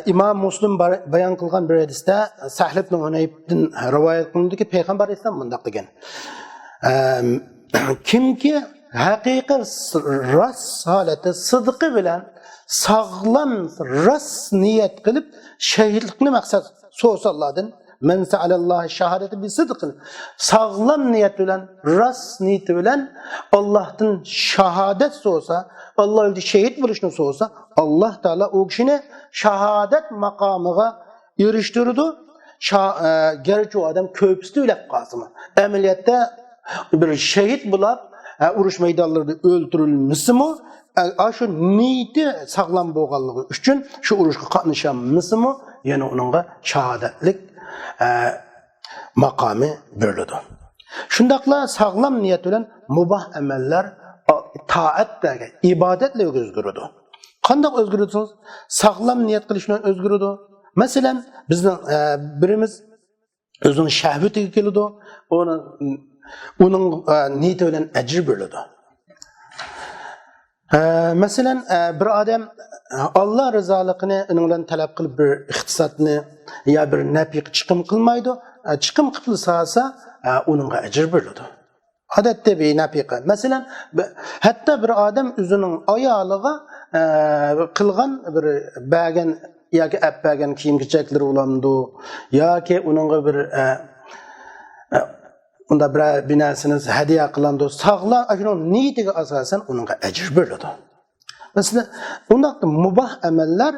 İmam Muslim bayan kılgan bir hadiste Sahl ibn Hunayf'den rivayet kılındı ki Peygamber Aleyhisselam bundaq degan. Kimki haqiqiy ras holati sidqi bilan sog'lom ras niyat qilib shahidlikni maqsad so'sa Allohdan men sa'alallohi shahadati bi sidqin sog'lom niyat bilan ras niyati bilan Allohdan shahodat so'sa, Alloh yo'lida shahid bo'lishni so'sa, Alloh taolo u kishini shahodat maqomiga erishtirdi. Gerçi o adam köpüstü öyle qasımı. Ameliyatda bir şehit bulab urush maydonlarida öldürülmesi mi? Şu niyeti sağlam bo'lganligi uchun şu urushga qatnashamisi mi? Yani onunla shahodatlik maqomi berildi. Shundaqla sağlam niyet bilan mubah ameller taatlarga, ibodatlarga o'zgaradi. Qanday o'zgaradiz? Sağlam niyet qilishdan o'zgaradi. Masalan, bizning birimiz o'zining shahvatiga keladi, uning niyati bilan ajr beriladi. Masalan, bir odam Alloh rizoligini uning bilan talab qilib bir iqtisodni yo bir nafiq chiqim qilmaydi, chiqim qilsa, uningga ajr beriladi. Odatda bir nafiqa. Masalan, hatto bir odam o'zining ayoliga qilgan bir bagan yoki appagan kiyim-kechaklar bo'lamdi yoki uningga bir unda bir binasini hadiya qilandi. Sog'lom shuning niyatiga asosan uningga ajr beriladi. Masalan, undaqda mubah amallar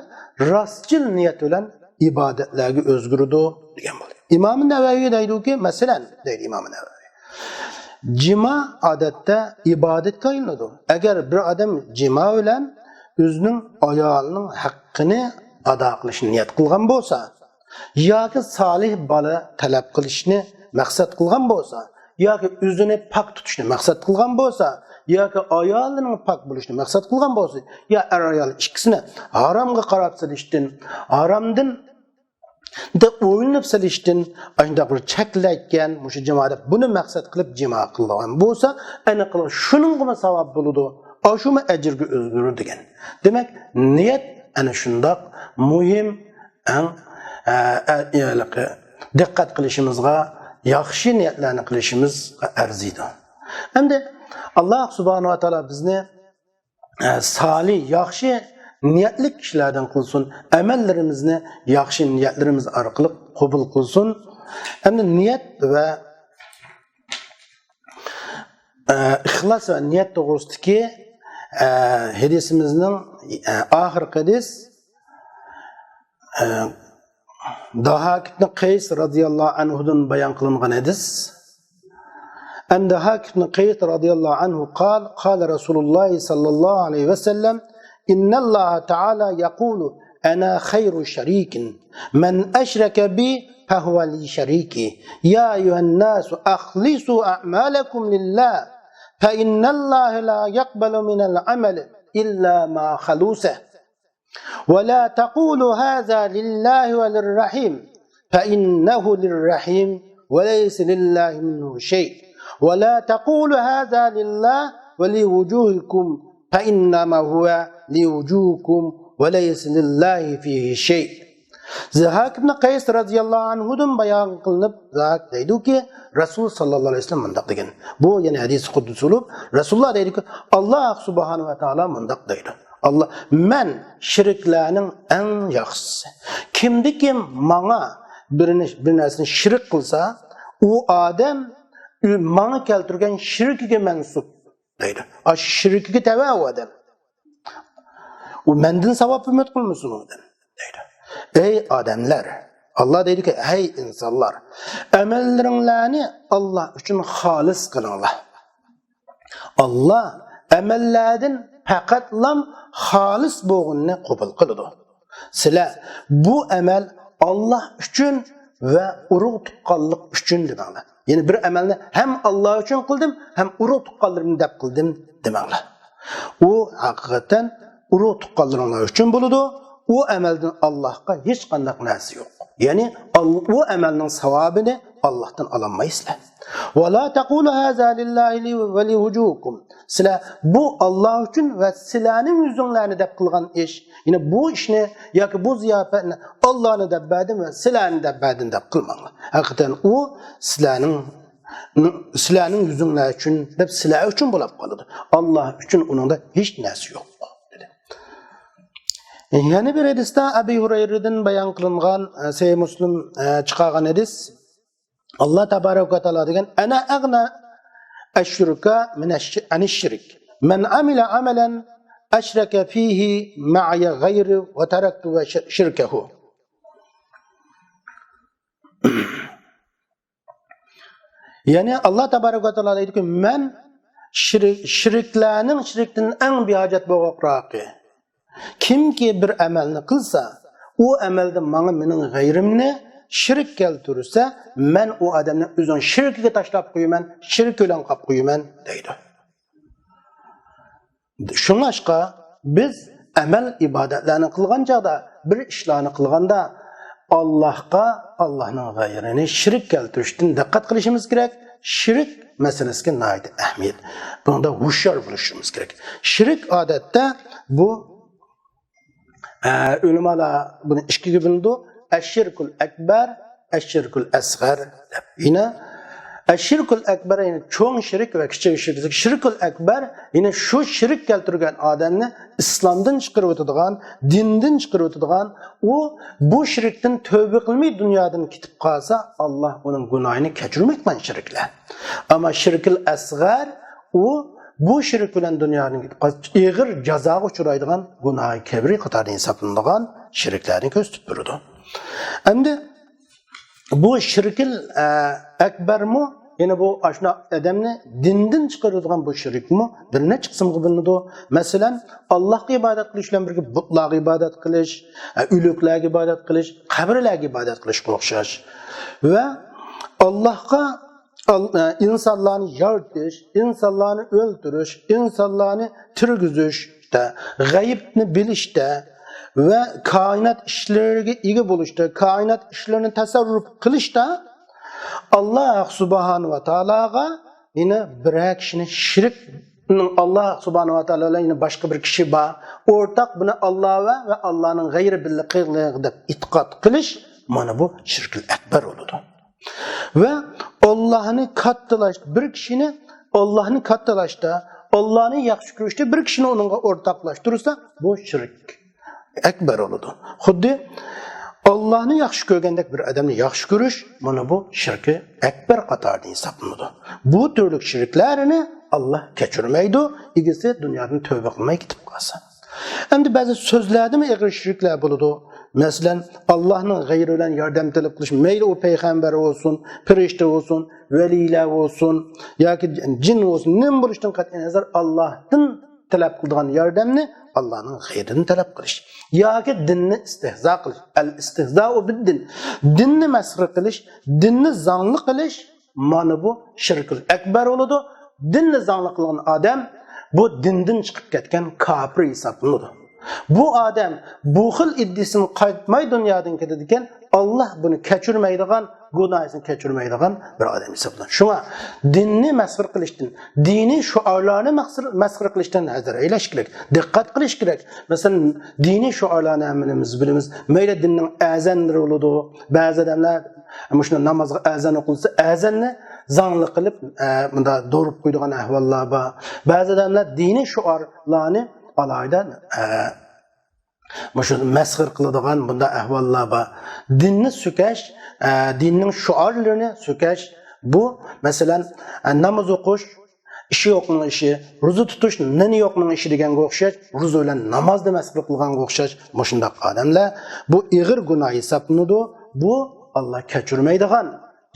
rostchil niyat bilan ibodatlarga o'zgaradi degan bo'ladi. Imom Navaviy deydi-ki, masalan, deydi Imom Navaviy, jima odatda ibodatga aylanadi. Agar bir odam jima bilan o'zining ayolining haqqini ado qilishni niyat qilgan bo'lsa, yoki solih bola talab qilishni maqsad qilgan bo'lsa, yoki o'zini pok tutishni maqsad qilgan bo'lsa, yoki ayolining pok bo'lishni maqsad qilgan bo'lsa, yo ayol ikkisini haromga qarab silishdan, haromdan de o'yinib silishdan, shunday bir cheklayotgan mushu jamoada buni maqsad qilib jimo qilgan bo'lsa, aniq shuningga savob bo'ladi, ashuma ajrga o'zgaradi degan. Demak, niyat ana shundoq muhim, diqqat qilishimizga, yaxshi niyatlarni qilishimiz arziydi. Endi Alloh subhanahu va taolo bizni salih, yaxshi niyatli kishilardan qilsin, amallarimizni yaxshi niyatlarimiz orqali qabul qilsin. Endi niyat va ixlos va niyat to'g'risidagi hadisimizning oxirgi hadis Dahak ibn Qays radhiyallohu anhudan bayon qilingan hadis. Dahak ibn Qays radhiyallohu anhu qala Rasululloh sallallohu alayhi va sallam inna Alloh ta'ala yaqulu ana khayru sharikin man ashraka bi fahuwa li shariki ya ayyuhan nas akhlisu a'malakum lillah fa inna Allah la yaqbalu min al-amal illa ma khalusa ولا تقولوا هذا لله وللرحيم فإنه للرحيم وليس لله منه شيء ولا تقولوا هذا لله ولوجوهكم فإنما هو لوجوهكم وليس لله فيه شيء. Zahak ibn Qays radhiyallohu anhudan bayon qilinib, Zahak deydi-ki, Rasul sallallohu alayhi vasallam mundaq degan. Bu yana hadis quddusulub, Rasululloh deydi-ki, Alloh subhanahu va taolo mundaq deydi. Allah, men şirklerinin en yaxşısı. Kimdiki bana bir narsani şirk kılsa, o adam bana keltirgen şirkiga mensup deydi. O şirkiga tava o adam. O menden savab ümit kılmasın o adam deydi. Ey adamlar, Allah deydi ki, hey insanlar, emellerini Allah için halis kılınlar. Allah emellerden faqatlam halis boğunni qabul qiladi. Sizlar bu emel Allah için ve urug' tuqqanlik için demanglar. Yani bir amelni hem Allah için kıldım hem urug' tuqqanlarımni deb qildim demanglar. O hakikaten urug' tuqqanlaringlar için bo'ladi. O amelden Allah'a hiç qanday narsa yo'q. Yani o amelning savabini Allah'tan alamayızlar. وَلَا تَقُولُ هَذَا لِلّٰهِ وَلِهُجُوكُمْ Sizler bu Allah için ve sizlerin yüzünlerini de kılgan iş. Yine bu işini ya ki bu ziyafetini Allah'ını da bedin ve sizlerini de bedin de kılmanlar. Hakikaten o sizlerin yüzünler için de sizler için bulup kalıdır. Allah için onun da hiç nesi yok. Yani bir hadiste Ebu Hureyre'den bayan kılıngan Sahih Müslim çıkargan hadis. Allah Tebarek ve Teala degen ana agna eşrika min şirk. Men amile amelen eşreke fihi ma'ya gayri ve teraktu ve şirkehu. Yani Allah Tebarek ve Teala dedi ki men şirkten en bir hacet boğuqraqı. Kim ki bir amelni kılsa, o amelde menin gayrimni şirk keltirirse, men o adamni özün şirkiga tashlab qo'yaman, shirk bilan qilib qo'yaman deydi. Shunga biz amal ibodatlarni qilgan chaqda, bir ishlarni qilganda Allohga, Allohning g'ayrini shirk keltirishdan diqqat qilishimiz kerak. Shirk masalasiga nihoyat ahamiyat. Bunda hushyor bo'lishimiz kerak. Shirk odatda bu ulamolar buni ikkiga bo'ladi. Eşşirkul ekber, eşşirkul asgar. Yine eşşirkul ekber yani çoğun şirk ve küçük şirk. Şirkul ekber yine şu şirk keltirgen adamni İslam'dan çıkarıp ötüdüğün, dinden çıkarıp ötüdüğün, o bu şirkten tövbe kılmayı dünyadan kitip kalsa Allah onun günahını keçirmekten şirkle. Ama şirkul asgar o bu şirk bilen dünyanın gidip ağır ceza uçuraydığın günahı kebri kadar insaplandığı şirklerini gösterip durdu. Endi bu şirkil ekber mu? Yani bu aşna adamni dinden çıkarıdığın bu şirk mu? Bir ne çıksın kıbılındı? Mesela Allah'a ibadet kılışla birlikte butlağa ibadet kılış, ülükler'e ibadet kılış, kabirler'e ibadet kılış kokşaş. Ve Allah'a insanlarını yaratish, insanlarını öldürüş, insanlarını tirgizüş, gayibni bilishda ve kainat işleriga ega bo'lishda, kainat işlerini tasarruf qilishda Allah subhanahu va taologa yine bir kishini shirk Allah subhanahu va taolo yine başka bir kishi bor. O'rtaq buni Allah ve Allah'ın gayri billiqligiga deb e'tiqod qilish mana bu shirkul akbar bo'ladi. Ve Allah'ını kattalaştı. Bir kişinin Allah'ını kattalaştı, Allah'ını yaxshi ko'rishda bir kişini onunla ortaklaştırırsa bu şirk ekber oldu. Xuddi Allah'ını yaxshi ko'rgandek bir adamni yaxshi ko'rish, mana bu shirki ekber qatorida hisoblanadi. Bu türlü shirklarni Allah kechirmaydi, egasi dunyodan tövbe qilmay ketib qolsa. Endi ba'zi so'zlarda mi ig'ir shirklar bo'ladi? Mesela Allah'ın gayri olan yardım talep kılış, meyli o peygamber olsun, perişte olsun, veliler olsun, ya ki cin olsun, ne buluştan kat'in nazar Allah'ın talep kıldığın yardımını Allah'ın gayrini talep kılış. Ya ki dinni istihza kılış, el istihza bid din, dinni mesri kılış, dinni zanlı kılış, mana bu şirkül ekber oludu. Dinni zanlı kılan adam bu dinden çıkıp ketken kafir hesaplanıdı. Bu adam bu xil iddisini qaytmay dunyodan ketadigan Allah bunu kechirmaydigan, gunohini kechirmaydigan bir odam hisoblanadi. Shunga dinni masxir qilishdan, diniy shuarlarni masxir qilishdan hazar aylash kerak, diqqat qilish kerak. Masalan, diniy shuarlarni hammamiz bilamiz. Mayli dinning azanlari bo'ladi. Ba'zi odamlar shuna namozga azan o'qilsa, azanni zangli qilib bunda do'rib qo'yadigan ahvollar bor. Ba'zi odamlar diniy shuarlarni alayda şu mesxir qiladigan bunda ahvollar bor. Dinni sökash, dinning shuarlarini sökash bu masalan namoz o'qish, ishi yo'qning ishi, ro'za tutish, nini yo'qning ishi deganga o'xshash, ro'za bilan namozni mesxir qilganga o'xshash. Shunday odamlar bu ig'ir gunoh hisoblanadi. bu Allah kechirmaydigan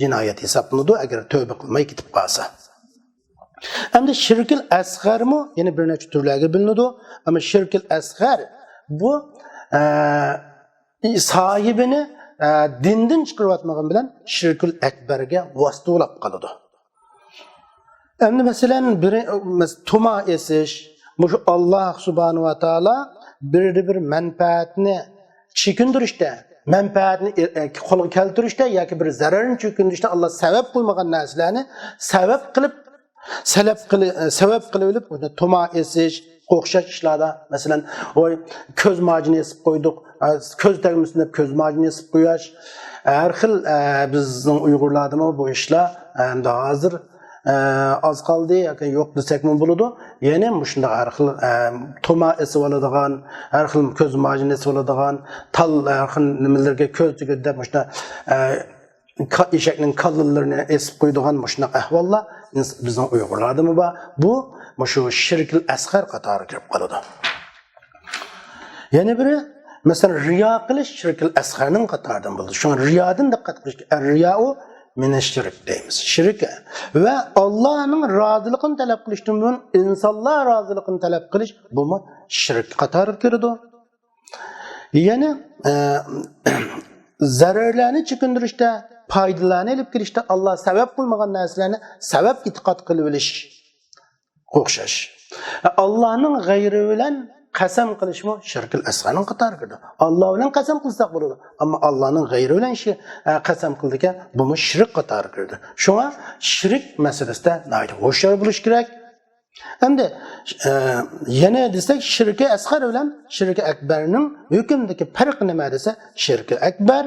jinoyat hisoblanadi agar tövbe qilmay ketib qolsa. Endi shirkil asg'ar mi? Yana bir necha turlarga bo'linadi. Ama shirkil asg'ar bu sahibini dindan chiqarayotmagan bilan shirkul akbarga vositolab qoladi. Endi masalan bir tuma esish, bu Allah subhanahu va taolo bir manfaatni chekindirishda, manfaatni qo'lga keltirishda yoki bir zararni chekindirishda Allah sabab qo'ymagan narsalarni sabab qilib tuma esish, o'xshash ishlarda masalan ko'z majini esib qo'ydik, ko'z tegmasin deb ko'z majini esib qo'yash, har xil bizning Uyg'urlardami bu ishlar endi hozir az qoldi yoki yo'q desakmi bo'ladi. Ya'ni shunday har xil tuma esib oladigan, har xil ko'z majini esib oladigan, tal har xil nimalarga ko'z tegib deb shunday eshakning kallallarini esib qo'yadigan shunday ahvollar bizning Uyg'urlardami bor. Bu shu shirkil asg'ar qatoriga kirib qoladi. Yana biri masalan riyo qilish shirkil asg'arning qatoridan bo'ladi. Shu riyodan diqqat qilish. Riyo minashirk deymiz. Shirk va Allohning roziligini talab qilishdan buyon insonlar roziligini talab qilish bu shirk qatoriga kiradi. Yana zararlarni chekindirishda, foydalarni olib kirishda Allah sabab qo'ymagan narsalarni sabab e'tiqod qilib olish o'xshash. Allohning g'ayri bilan qasam qilishmi shirkil asg'arning qatoriga kiradi. Alloh bilan qasam qilsak bo'ladi, ammo Allohning g'ayri bilan qasam qildik, bu shirk qatoriga kiradi. Shunga shirk masalasida hushyor bo'lish kerak. Endi yana desak shirki asg'ar bilan shirki akbarning hukmdagi farqi nima desa, shirki akbar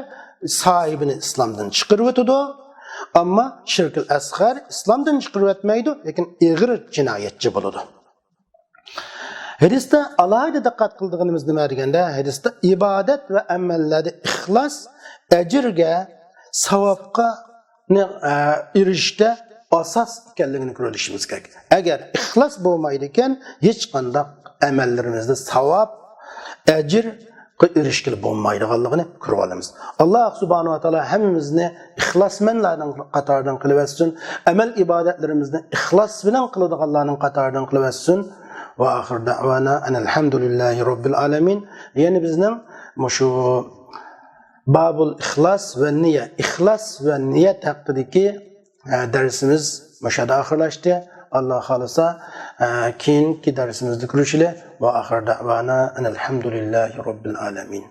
sahibini islomdan chiqarib o'tadi. Ammo shirkil asg'ar islomdan chiqarib o'tmaydi, lekin ig'ir jinoyatchi bo'ladi. Hadisda alohida diqqat qilganimiz nima deganda, hadisda ibodat va amallarda ixlos ajrga, savobga erishishda asos ekanligini ko'rishimiz kerak. Agar ixlos bo'lmaydi ekan, hech qanday amallarimizda savob, ajr erishkili bo'lmaydiganligini ko'rib olamiz. Alloh subhanahu va taolo hammamizni ixlosmandlarning qatoridan qilib etsin, amal ibodatlarimizni ixlos bilan qiladiganlarning qatoridan qilib etsin. Va oxir da'vana alhamdulillahi robbil alamin. Ya'ni bizning shu babul ixlos va niyat haqidagi darsimiz mashada oxirlashdi. Allah xolasa keyingi darsimizda ko'rishili va oxir da'vana alhamdulillahi robbil alamin.